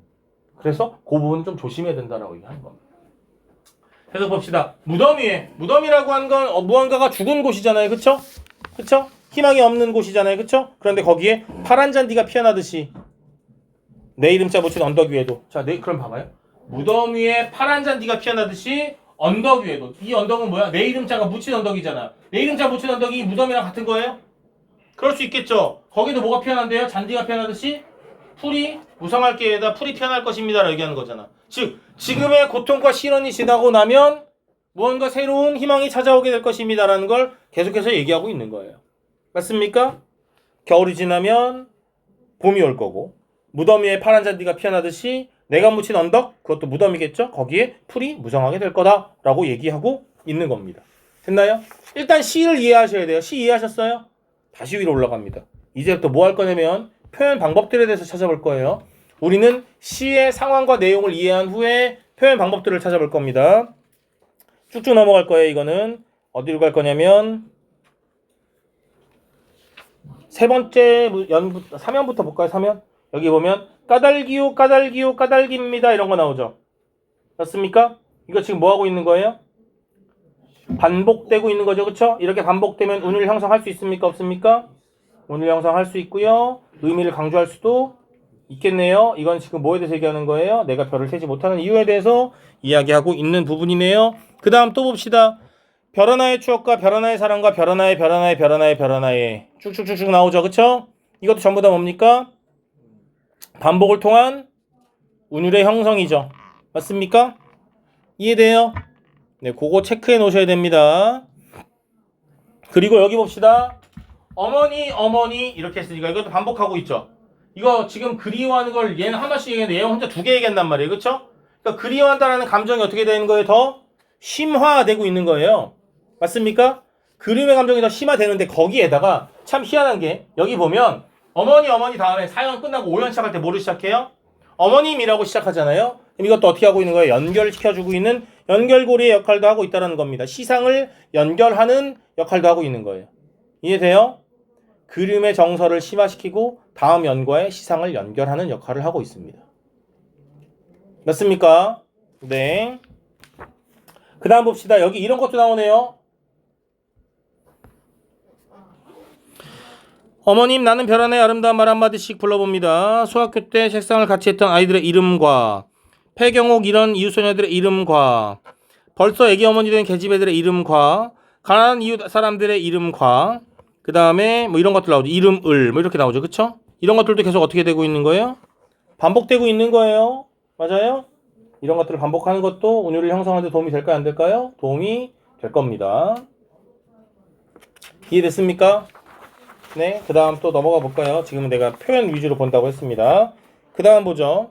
그래서 그 부분은 좀 조심해야 된다라고 얘기하는 겁니다. 그래서 봅시다. 무덤 위에 무덤이라고 하는 건 무언가가 죽은 곳이잖아요. 그쵸? 그쵸? 희망이 없는 곳이잖아요. 그쵸? 그런데 거기에 파란 잔디가 피어나듯이 내 이름자 붙인 언덕 위에도 자, 그럼 봐봐요. 무덤 위에 파란 잔디가 피어나듯이 언덕 위에도 이 언덕은 뭐야? 내 이름자가 묻힌 언덕이잖아. 내 이름자 묻힌 언덕이 무덤이랑 같은 거예요? 그럴 수 있겠죠. 거기도 뭐가 피어난대요? 잔디가 피어나듯이 풀이 무성할 기회에다 풀이 피어날 것입니다. 라고 얘기하는 거잖아. 즉 지금의 고통과 시련이 지나고 나면 무언가 새로운 희망이 찾아오게 될 것입니다. 라는 걸 계속해서 얘기하고 있는 거예요. 맞습니까? 겨울이 지나면 봄이 올 거고 무덤 위에 파란 잔디가 피어나듯이 내가 묻힌 언덕 그것도 무덤이겠죠. 거기에 풀이 무성하게 될 거다라고 얘기하고 있는 겁니다. 됐나요? 일단 시를 이해하셔야 돼요. 시 이해하셨어요? 다시 위로 올라갑니다. 이제부터 뭐 할 거냐면 표현 방법들에 대해서 찾아볼 거예요. 우리는 시의 상황과 내용을 이해한 후에 표현 방법들을 찾아볼 겁니다. 쭉쭉 넘어갈 거예요. 이거는 어디로 갈 거냐면 세 번째 3연부터 볼까요? 3연. 여기 보면 까달기요 까달기요 까달기입니다. 이런 거 나오죠. 맞습니까? 이거 지금 뭐 하고 있는 거예요? 반복되고 있는 거죠. 그렇죠? 이렇게 반복되면 운을 형성할 수 있습니까? 없습니까? 운을 형성할 수 있고요. 의미를 강조할 수도 있겠네요. 이건 지금 뭐에 대해서 얘기하는 거예요? 내가 별을 세지 못하는 이유에 대해서 이야기하고 있는 부분이네요. 그 다음 또 봅시다. 별 하나의 추억과 별 하나의 사랑과 별 하나의 별 하나의 별 하나의 별 하나의 쭉쭉쭉쭉 나오죠. 그쵸? 이것도 전부 다 뭡니까? 반복을 통한 운율의 형성이죠. 맞습니까? 이해돼요? 네, 그거 체크해 놓으셔야 됩니다. 그리고 여기 봅시다. 어머니 어머니 이렇게 했으니까 이것도 반복하고 있죠. 이거 지금 그리워하는 걸 얘는 하나씩 얘기했는데 얘 혼자 두 개 얘기한단 말이에요. 그쵸? 그러니까 그리워한다라는 감정이 어떻게 되는 거예요? 더 심화되고 있는 거예요. 맞습니까? 그리움의 감정이 더 심화되는데 거기에다가 참 희한한 게 여기 보면 어머니 어머니 다음에 4연 끝나고 5연 시작할 때 뭐를 시작해요? 어머님이라고 시작하잖아요. 그럼 이것도 어떻게 하고 있는 거예요? 연결시켜주고 있는 연결고리의 역할도 하고 있다는 겁니다. 시상을 연결하는 역할도 하고 있는 거예요. 이해돼요? 그림의 정서를 심화시키고 다음 연과의 시상을 연결하는 역할을 하고 있습니다. 맞습니까? 네. 그 다음 봅시다. 여기 이런 것도 나오네요. 어머님 나는 별 하나의 아름다운 말 한마디씩 불러봅니다. 수학교 때 책상을 같이 했던 아이들의 이름과 폐경옥 이런 이웃소녀들의 이름과 벌써 애기 어머니 된 계집애들의 이름과 가난한 이웃 사람들의 이름과 그 다음에 뭐 이런 것들 나오죠. 이름을 뭐 이렇게 나오죠. 그쵸? 이런 것들도 계속 어떻게 되고 있는 거예요? 반복되고 있는 거예요. 맞아요? 이런 것들을 반복하는 것도 운율을 형성하는 데 도움이 될까요? 안 될까요? 도움이 될 겁니다. 이해됐습니까? 네, 그 다음 또 넘어가 볼까요? 지금은 내가 표현 위주로 본다고 했습니다. 그 다음 보죠.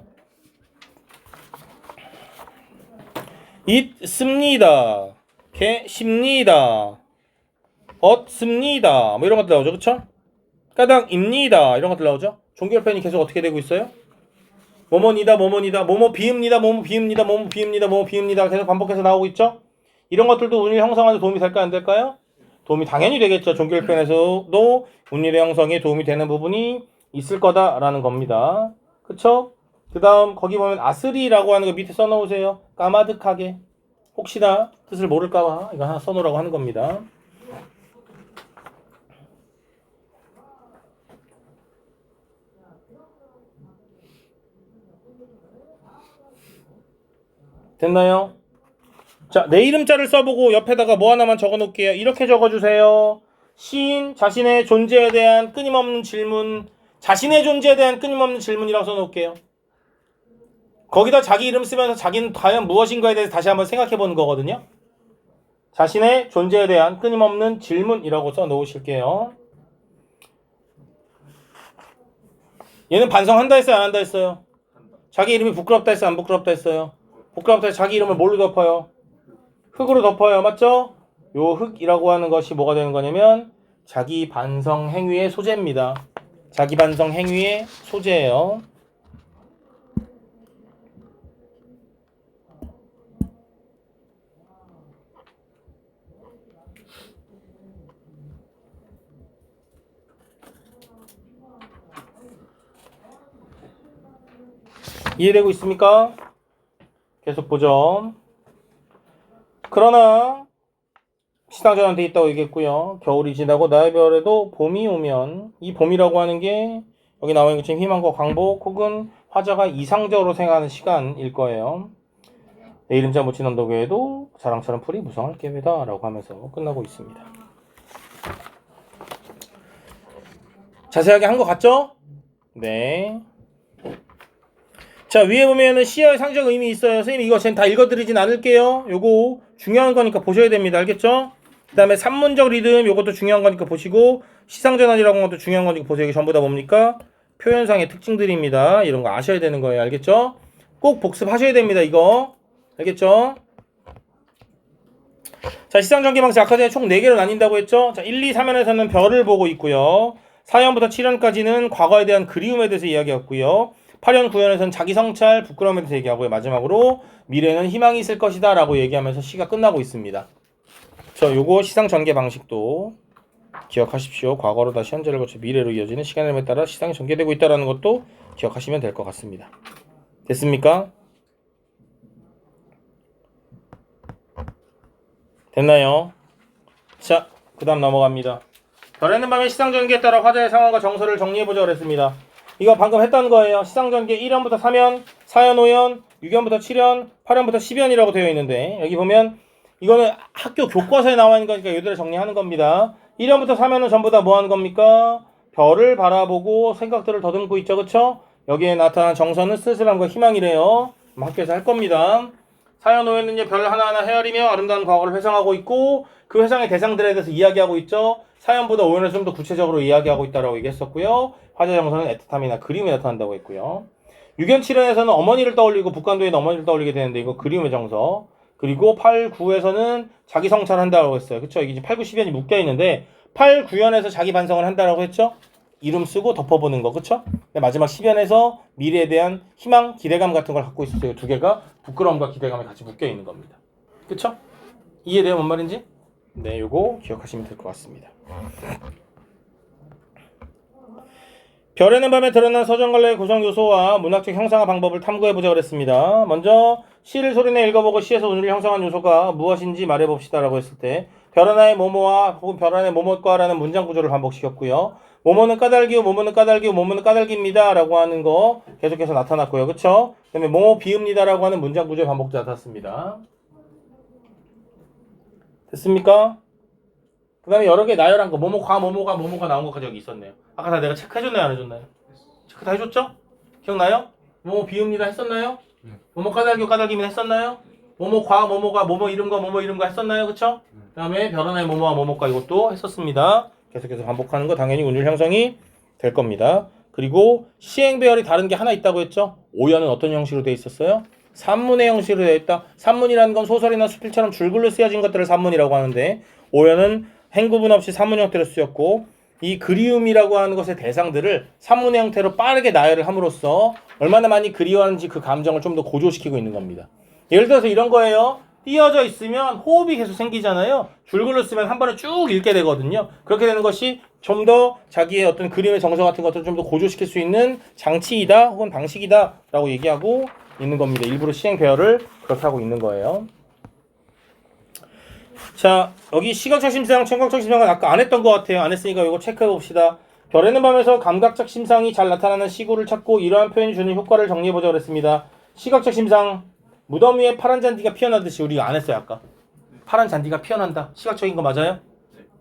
있습니다. 계십니다. 얻습니다. 뭐 이런 것들 나오죠. 그쵸? 까닭입니다. 이런 것들 나오죠. 종결편이 계속 어떻게 되고 있어요? 뭐뭐니다, 뭐뭐니다, 뭐뭐 비읍니다, 뭐뭐 비읍니다, 뭐뭐 비읍니다, 뭐뭐 비읍니다. 계속 반복해서 나오고 있죠? 이런 것들도 운율 형성하는 데 도움이 될까요? 안 될까요? 도움이 당연히 되겠죠. 종결편에서도 운율의 형성에 도움이 되는 부분이 있을 거다라는 겁니다. 그쵸? 그 다음 거기 보면 아스리라고 하는 거 밑에 써놓으세요. 까마득하게. 혹시나 뜻을 모를까봐 이거 하나 써놓으라고 하는 겁니다. 됐나요? 자, 내 이름자를 써보고 옆에다가 뭐 하나만 적어 놓을게요. 이렇게 적어주세요. 시인 자신의 존재에 대한 끊임없는 질문, 자신의 존재에 대한 끊임없는 질문이라고 써놓을게요. 거기다 자기 이름 쓰면서 자기는 과연 무엇인가에 대해서 다시 한번 생각해보는 거거든요. 자신의 존재에 대한 끊임없는 질문이라고 써놓으실게요. 얘는 반성한다 했어요? 안 한다 했어요? 자기 이름이 부끄럽다 했어요? 안 부끄럽다 했어요? 부끄럽다 해서 자기 이름을 뭘로 덮어요? 흙으로 덮어요. 맞죠? 요 흙이라고 하는 것이 뭐가 되는 거냐면 자기 반성 행위의 소재입니다. 자기 반성 행위의 소재예요. 이해되고 있습니까? 계속 보죠. 그러나 시상전환 돼 있다고 얘기했고요. 겨울이 지나고 나의 별에도 봄이 오면 이 봄이라고 하는 게 여기 나와 있는 것처럼 희망과 광복 혹은 화자가 이상적으로 생각하는 시간일 거예요. 내 이름자 묻힌 언덕 외에도 자랑처럼 풀이 무성할 계회다 라고 하면서 끝나고 있습니다. 자세하게 한 것 같죠? 네. 자, 위에 보면은 시어의 상징 의미 있어요. 선생님 이거 다 읽어드리진 않을게요. 요거 중요한 거니까 보셔야 됩니다. 알겠죠? 그 다음에 산문적 리듬 요것도 중요한 거니까 보시고 시상전환이라고 하는 것도 중요한 거니까 보세요. 이게 전부 다 뭡니까? 표현상의 특징들입니다. 이런 거 아셔야 되는 거예요. 알겠죠? 꼭 복습하셔야 됩니다. 이거 알겠죠? 자, 시상전개 방식 아까 전에 총 4개로 나뉜다고 했죠? 자, 1, 2, 3연에서는 별을 보고 있고요. 4연부터 7연까지는 과거에 대한 그리움에 대해서 이야기했고요. 8연 9연에서는 자기 성찰, 부끄러움에 대해서 얘기하고요. 마지막으로 미래는 희망이 있을 것이다 라고 얘기하면서 시가 끝나고 있습니다. 요거 시상 전개 방식도 기억하십시오. 과거로 다시 현재를 거쳐 미래로 이어지는 시간의 흐름에 따라 시상이 전개되고 있다는 것도 기억하시면 될 것 같습니다. 됐습니까? 됐나요? 자, 그 다음 넘어갑니다. 별에는 밤의 시상 전개에 따라 화자의 상황과 정서를 정리해보자 그랬습니다. 이거 방금 했던 거예요. 시상전개 1연부터 3연, 4연, 5연, 6연부터 7연, 8연부터 10연이라고 되어 있는데 여기 보면 이거는 학교 교과서에 나와 있는 거니까 이대로 정리하는 겁니다. 1연부터 3연은 전부 다 뭐 하는 겁니까? 별을 바라보고 생각들을 더듬고 있죠. 그쵸? 여기에 나타난 정서는 쓸쓸함과 희망이래요. 학교에서 할 겁니다. 4연, 5연은 별 하나하나 헤아리며 아름다운 과거를 회상하고 있고 그 회상의 대상들에 대해서 이야기하고 있죠. 4연보다 5연에서 좀 더 구체적으로 이야기하고 있다고 얘기했었고요. 화자 정서는 애틋함이나 그림에 나타난다고 했고요. 6연 7연에서는 어머니를 떠올리고 북한도에 있는 어머니를 떠올리게 되는데 이거 그림의 정서. 그리고 8, 9에서는 자기 성찰한다고 했어요. 그쵸? 이게 8, 9, 10연이 묶여 있는데 8, 9연에서 자기 반성을 한다라고 했죠? 이름 쓰고 덮어보는 거. 그쵸? 근데 마지막 10연에서 미래에 대한 희망, 기대감 같은 걸 갖고 있었어요. 두 개가 부끄러움과 기대감이 같이 묶여 있는 겁니다. 그쵸? 이해돼요? 뭔 말인지? 네, 요거 기억하시면 될 것 같습니다. 별에는 밤에 드러난 서정갈래의 구성 요소와 문학적 형상화 방법을 탐구해보자 그랬습니다. 먼저 시를 소리내 읽어보고 시에서 운율을 형성한 요소가 무엇인지 말해봅시다 라고 했을 때 별 하나의 모모와 혹은 별 하나의 모모과 라는 문장 구조를 반복시켰고요. 모모는 까닭이요, 모모는 까닭이요, 모모는 까닭입니다 라고 하는 거 계속해서 나타났고요. 그쵸? 그 다음에 모모 비읍니다 라고 하는 문장 구조의 반복도 나타났습니다. 됐습니까? 그 다음에 여러 개 나열한 거 모모가 나온 것까지 여기 있었네요. 아까 다 내가 체크해줬나요? 안 해줬나요? 체크 다 해줬죠? 기억나요? 모모 비읍니다 했었나요? 모모 까닭이요 까닭입니다 했었나요? 모모과 모모 이름과 했었나요? 그쵸? 그 다음에 별 하나의 모모와 모모과 이것도 했었습니다. 계속해서 반복하는 거 당연히 운율 형성이 될 겁니다. 그리고 시행 배열이 다른 게 하나 있다고 했죠? 5연은 어떤 형식으로 되어 있었어요? 산문의 형식으로 되어 있다. 산문이라는 건 소설이나 수필처럼 줄글로 쓰여진 것들을 산문이라고 하는데 5연은 행구분 없이 산문 형태로 쓰였고 이 그리움이라고 하는 것의 대상들을 산문의 형태로 빠르게 나열을 함으로써 얼마나 많이 그리워하는지 그 감정을 좀 더 고조시키고 있는 겁니다. 예를 들어서 이런 거예요. 띄어져 있으면 호흡이 계속 생기잖아요. 줄글로 쓰면 한 번에 쭉 읽게 되거든요. 그렇게 되는 것이 좀 더 자기의 어떤 그림의 정서 같은 것들을 좀 더 고조시킬 수 있는 장치이다 혹은 방식이다 라고 얘기하고 있는 겁니다. 일부러 시행 배열을 그렇게 하고 있는 거예요. 자, 여기 시각적 심상, 청각적 심상은 아까 안 했던 것 같아요. 안 했으니까 이거 체크해 봅시다. 별에는 밤에서 감각적 심상이 잘 나타나는 시구를 찾고 이러한 표현이 주는 효과를 정리해보자 그랬습니다. 시각적 심상, 무덤 위에 파란 잔디가 피어나듯이 우리가 안 했어요 아까. 파란 잔디가 피어난다. 시각적인 거 맞아요?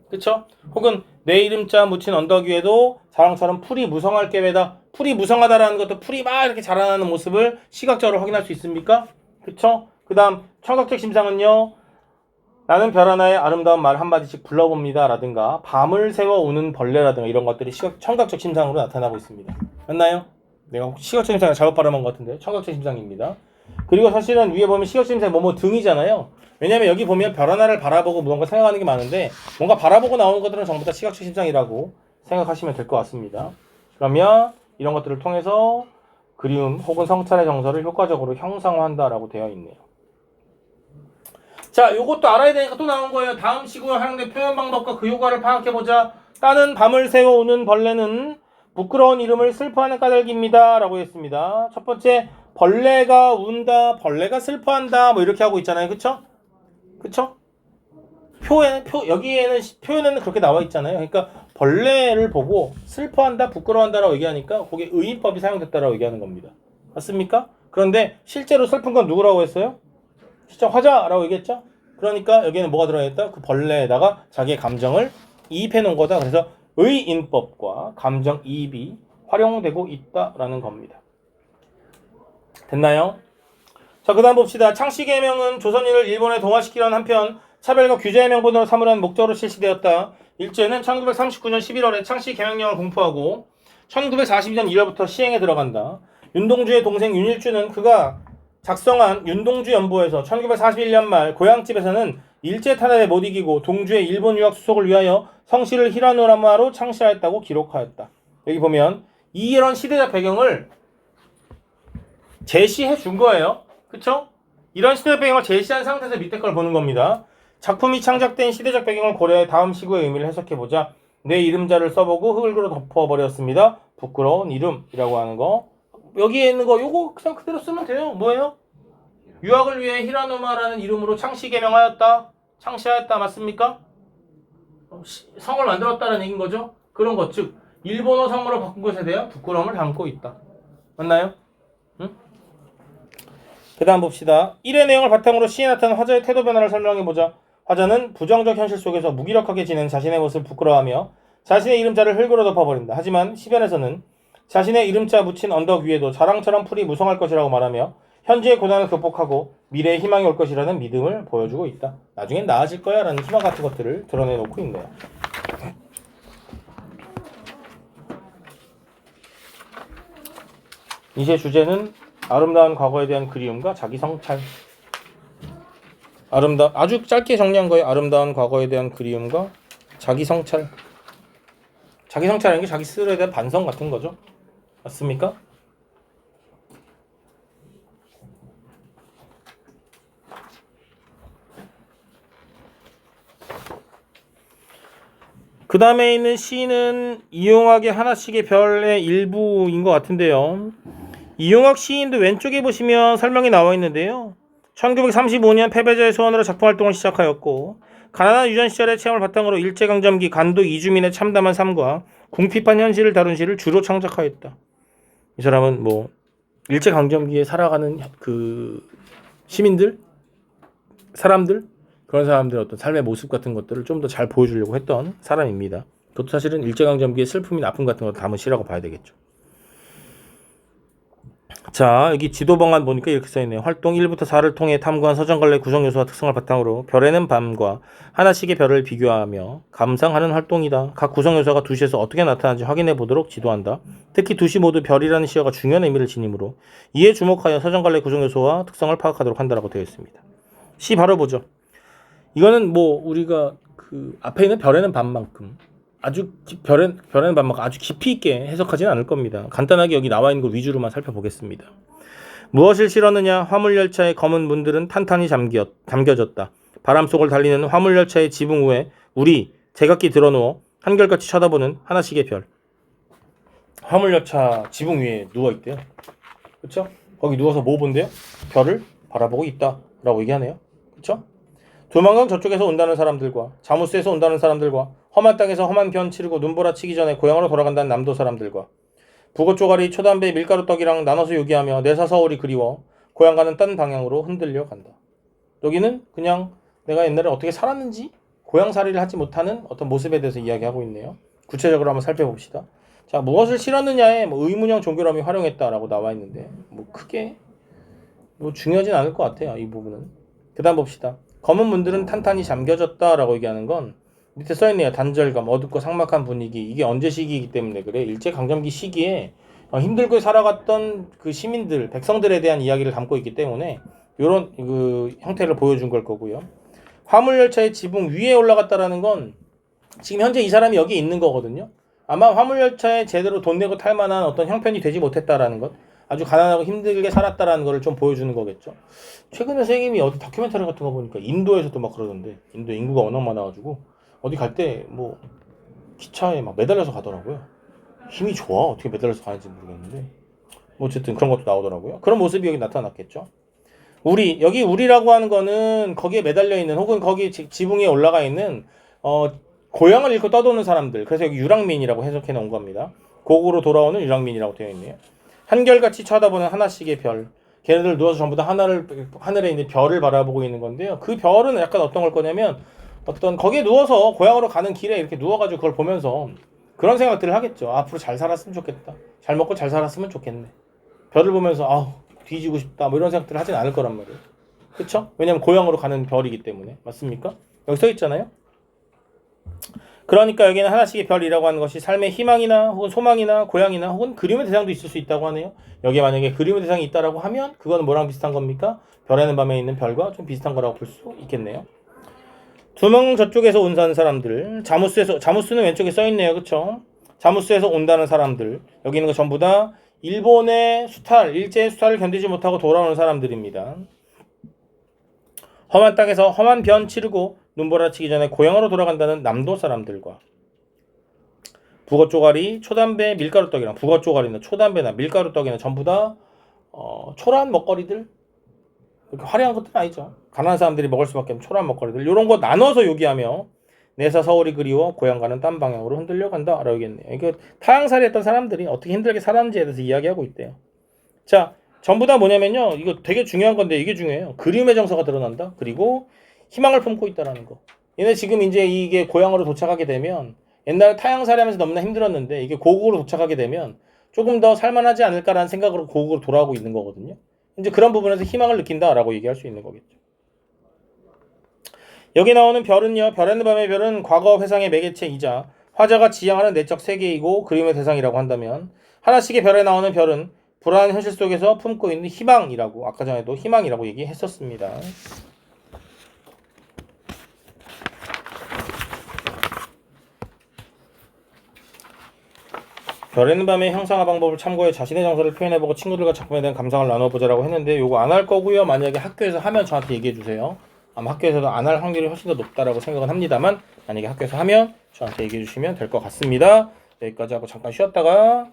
그쵸? 혹은 내 이름자 묻힌 언덕 위에도 자랑처럼 풀이 무성할 계획이다. 풀이 무성하다라는 것도 풀이 막 이렇게 자라나는 모습을 시각적으로 확인할 수 있습니까? 그쵸? 그 다음 청각적 심상은요. 나는 별 하나에 아름다운 말 한마디씩 불러봅니다 라든가 밤을 새워 우는 벌레라든가 이런 것들이 청각적 심상으로 나타나고 있습니다. 맞나요? 내가 시각적 심상을 잘못 발음한 것 같은데 청각적 심상입니다. 그리고 사실은 위에 보면 시각적 심상이 뭐뭐 등이잖아요. 왜냐면 여기 보면 별 하나를 바라보고 무언가 생각하는 게 많은데 뭔가 바라보고 나오는 것들은 전부 다 시각적 심상이라고 생각하시면 될 것 같습니다. 그러면 이런 것들을 통해서 그리움 혹은 성찰의 정서를 효과적으로 형상화한다라고 되어 있네요. 자, 요것도 알아야 되니까 또 나온 거예요. 다음 시구에 활용된 표현 방법과 그 효과를 파악해보자. 따는 밤을 새워 우는 벌레는 부끄러운 이름을 슬퍼하는 까닭입니다 라고 했습니다. 첫 번째, 벌레가 운다, 벌레가 슬퍼한다 뭐 이렇게 하고 있잖아요. 그쵸? 그쵸? 여기에는 표현에는 그렇게 나와 있잖아요. 그러니까 벌레를 보고 슬퍼한다, 부끄러워한다라고 얘기하니까 거기에 의인법이 사용됐다라고 얘기하는 겁니다. 맞습니까? 그런데 실제로 슬픈 건 누구라고 했어요? 진짜 화자라고 얘기했죠? 그러니까 여기에는 뭐가 들어있다? 그 벌레에다가 자기의 감정을 이입해 놓은 거다. 그래서 의인법과 감정이입이 활용되고 있다라는 겁니다. 됐나요? 자, 그 다음 봅시다. 창씨개명은 조선인을 일본에 동화시키려는 한편 차별과 규제의 명분으로 삼으려는 목적으로 실시되었다. 일제는 1939년 11월에 창씨개명령을 공포하고 1942년 1월부터 시행에 들어간다. 윤동주의 동생 윤일주는 그가 작성한 윤동주 연보에서 1941년 말 고향집에서는 일제 탄압에 못 이기고 동주의 일본 유학 수속을 위하여 성씨를 히라노라마로 창시하였다고 기록하였다. 여기 보면 이런 시대적 배경을 제시해 준 거예요. 그쵸? 이런 시대적 배경을 제시한 상태에서 밑에 걸 보는 겁니다. 작품이 창작된 시대적 배경을 고려해 다음 시구의 의미를 해석해보자. 내 이름자를 써보고 흙으로 덮어버렸습니다. 부끄러운 이름이라고 하는 거. 여기에 있는 거 요거 그냥 그대로 쓰면 돼요. 뭐예요? 유학을 위해 히라노마라는 이름으로 창씨개명하였다. 창시하였다. 맞습니까? 성을 만들었다는 얘기인 거죠. 그런 것 즉 일본어 성으로 바꾼 것에 대한 부끄러움을 담고 있다. 맞나요? 응? 그 다음 봅시다. 1의 내용을 바탕으로 시에 나타난 화자의 태도 변화를 설명해보자. 화자는 부정적 현실 속에서 무기력하게 지낸 자신의 모습을 부끄러워하며 자신의 이름자를 흙으로 덮어버린다. 하지만 시변에서는 자신의 이름자 묻힌 언덕 위에도 자랑처럼 풀이 무성할 것이라고 말하며 현재의 고난을 극복하고 미래의 희망이 올 것이라는 믿음을 보여주고 있다. 나중엔 나아질 거야 라는 희망 같은 것들을 드러내놓고 있네요. 이제 주제는 아름다운 과거에 대한 그리움과 자기 성찰. 아주 짧게 정리한 거예요. 아름다운 과거에 대한 그리움과 자기 성찰. 자기 성찰이라는 게 자기 스스로에 대한 반성 같은 거죠. 맞습니까? 그 다음에 있는 시는 이용학의 하나씩의 별의 일부인 것 같은데요. 이용학 시인도 왼쪽에 보시면 설명이 나와 있는데요. 1935년 패배자의 소원으로 작품 활동을 시작하였고 가난한 유전 시절의 체험을 바탕으로 일제강점기 간도 이주민의 참담한 삶과 궁핍한 현실을 다룬 시를 주로 창작하였다. 이 사람은 뭐 일제강점기에 살아가는 그 시민들, 사람들, 그런 사람들의 어떤 삶의 모습 같은 것들을 좀 더 잘 보여주려고 했던 사람입니다. 그것도 사실은 일제강점기의 슬픔이나 아픔 같은 걸 담은 시라고 봐야 되겠죠. 자, 여기 지도 방안 보니까 이렇게 써있네요. 활동 1부터 4를 통해 탐구한 서정갈래 구성 요소와 특성을 바탕으로 별에는 밤과 하나씩의 별을 비교하며 감상하는 활동이다. 각 구성 요소가 두시에서 어떻게 나타나는지 확인해 보도록 지도한다. 특히 두시 모두 별이라는 시어가 중요한 의미를 지니므로 이에 주목하여 서정갈래 구성 요소와 특성을 파악하도록 한다라고 되어 있습니다. 시 바로 보죠. 이거는 뭐 우리가 그 앞에 있는 별에는 밤만큼 아주 별에는 밥 아주 깊이 있게 해석하지는 않을 겁니다. 간단하게 여기 나와 있는 것 위주로만 살펴보겠습니다. 무엇을 실었느냐? 화물열차의 검은 문들은 탄탄히 잠겨졌다. 바람 속을 달리는 화물열차의 지붕 위에 우리 제각기 드러누워 한결같이 쳐다보는 하나씩의 별. 화물열차 지붕 위에 누워있대요. 그렇죠? 거기 누워서 뭐 본대요? 별을 바라보고 있다라고 얘기하네요. 그렇죠? 두만강 저쪽에서 온다는 사람들과 자무스에서 온다는 사람들과 험한 땅에서 험한 변 치르고 눈보라 치기 전에 고향으로 돌아간다는 남도 사람들과 북어 쪼가리 초담배 밀가루 떡이랑 나눠서 요기하며 내사 서울이 그리워 고향 가는 딴 방향으로 흔들려 간다. 여기는 그냥 내가 옛날에 어떻게 살았는지 고향살이를 하지 못하는 어떤 모습에 대해서 이야기하고 있네요. 구체적으로 한번 살펴봅시다. 자, 무엇을 실었느냐에 뭐 의문형 종교람이 활용했다라고 나와 있는데 뭐 크게 뭐 중요하진 않을 것 같아요. 이 부분은. 그 다음 봅시다. 검은 문들은 탄탄히 잠겨졌다라고 얘기하는 건 밑에 써있네요. 단절감, 어둡고 삭막한 분위기. 이게 언제 시기이기 때문에 그래. 일제강점기 시기에 힘들게 살아갔던 그 시민들, 백성들에 대한 이야기를 담고 있기 때문에 이런 그 형태를 보여준 걸 거고요. 화물열차의 지붕 위에 올라갔다라는 건 지금 현재 이 사람이 여기 있는 거거든요. 아마 화물열차에 제대로 돈 내고 탈 만한 어떤 형편이 되지 못했다라는 것, 아주 가난하고 힘들게 살았다라는 걸 좀 보여주는 거겠죠. 최근에 선생님이 어디 다큐멘터리 같은 거 보니까 인도에서도 막 그러던데, 인도 인구가 워낙 많아가지고 어디 갈 때 뭐 기차에 막 매달려서 가더라고요. 힘이 좋아. 어떻게 매달려서 가는지 모르겠는데 뭐 어쨌든 그런 것도 나오더라고요. 그런 모습이 여기 나타났겠죠. 여기 우리라고 하는 거는 거기에 매달려 있는 혹은 거기 지붕 위에 올라가 있는 고향을 잃고 떠도는 사람들. 그래서 여기 유랑민이라고 해석해 놓은 겁니다. 고국으로 돌아오는 유랑민이라고 되어 있네요. 한결같이 쳐다보는 하나씩의 별. 걔네들 누워서 전부 다 하늘에 있는 별을 바라보고 있는 건데요. 그 별은 약간 어떤 걸 거냐면 어떤 거기에 누워서 고향으로 가는 길에 이렇게 누워가지고 그걸 보면서 그런 생각들을 하겠죠. 앞으로 잘 살았으면 좋겠다. 잘 먹고 잘 살았으면 좋겠네. 별을 보면서 아우 뒤지고 싶다 뭐 이런 생각들을 하진 않을 거란 말이에요. 그쵸? 왜냐면 고향으로 가는 별이기 때문에. 맞습니까? 여기 써 있잖아요. 그러니까 여기는 하나씩의 별이라고 하는 것이 삶의 희망이나 혹은 소망이나 고향이나 혹은 그림의 대상도 있을 수 있다고 하네요. 여기에 만약에 그림의 대상이 있다라고 하면 그거는 뭐랑 비슷한 겁니까? 별에는 밤에 있는 별과 좀 비슷한 거라고 볼 수 있겠네요. 두명 저쪽에서 온 사람들, 자무스는 왼쪽에 써 있네요. 그쵸? 자무스에서 온다는 사람들. 여기 있는 거 전부 다 일본의 일제의 수탈을 견디지 못하고 돌아오는 사람들입니다. 험한 땅에서 험한 변 치르고 눈보라치기 전에 고향으로 돌아간다는 남도 사람들과 북어 쪼가리, 초담배, 밀가루떡이랑 북어 쪼가리나 초담배나 밀가루떡이나 전부 다 초라한 먹거리들. 그렇게 화려한 것들은 아니죠. 가난한 사람들이 먹을 수밖에 없는 초라한 먹거리들. 이런 거 나눠서 요기하며 내사 서울이 그리워 고향 가는 딴 방향으로 흔들려 간다 라고 얘기했네요. 그러니까 타향살이 했던 사람들이 어떻게 힘들게 살았는지에 대해서 이야기하고 있대요. 자, 전부 다 뭐냐면요. 이거 되게 중요한 건데 이게 중요해요. 그림의 정서가 드러난다. 그리고 희망을 품고 있다라는 거. 얘네 지금 이제 이게 고향으로 도착하게 되면 옛날에 타향살이 하면서 너무나 힘들었는데 이게 고국으로 도착하게 되면 조금 더 살만하지 않을까라는 생각으로 고국으로 돌아오고 있는 거거든요. 이제 그런 부분에서 희망을 느낀다라고 얘기할 수 있는 거겠죠. 여기 나오는 별은요. 별에는 밤의 별은 과거 회상의 매개체이자 화자가 지향하는 내적 세계이고 그림의 대상이라고 한다면 하나씩의 별에 나오는 별은 불안한 현실 속에서 품고 있는 희망이라고 아까 전에도 희망이라고 얘기했었습니다. 별에는 밤의 형상화 방법을 참고해 자신의 정서를 표현해보고 친구들과 작품에 대한 감상을 나눠보자라고 했는데 요거 안 할 거고요. 만약에 학교에서 하면 저한테 얘기해주세요. 아마 학교에서도 안 할 확률이 훨씬 더 높다라고 생각은 합니다만 만약에 학교에서 하면 저한테 얘기해 주시면 될 것 같습니다. 여기까지 하고 잠깐 쉬었다가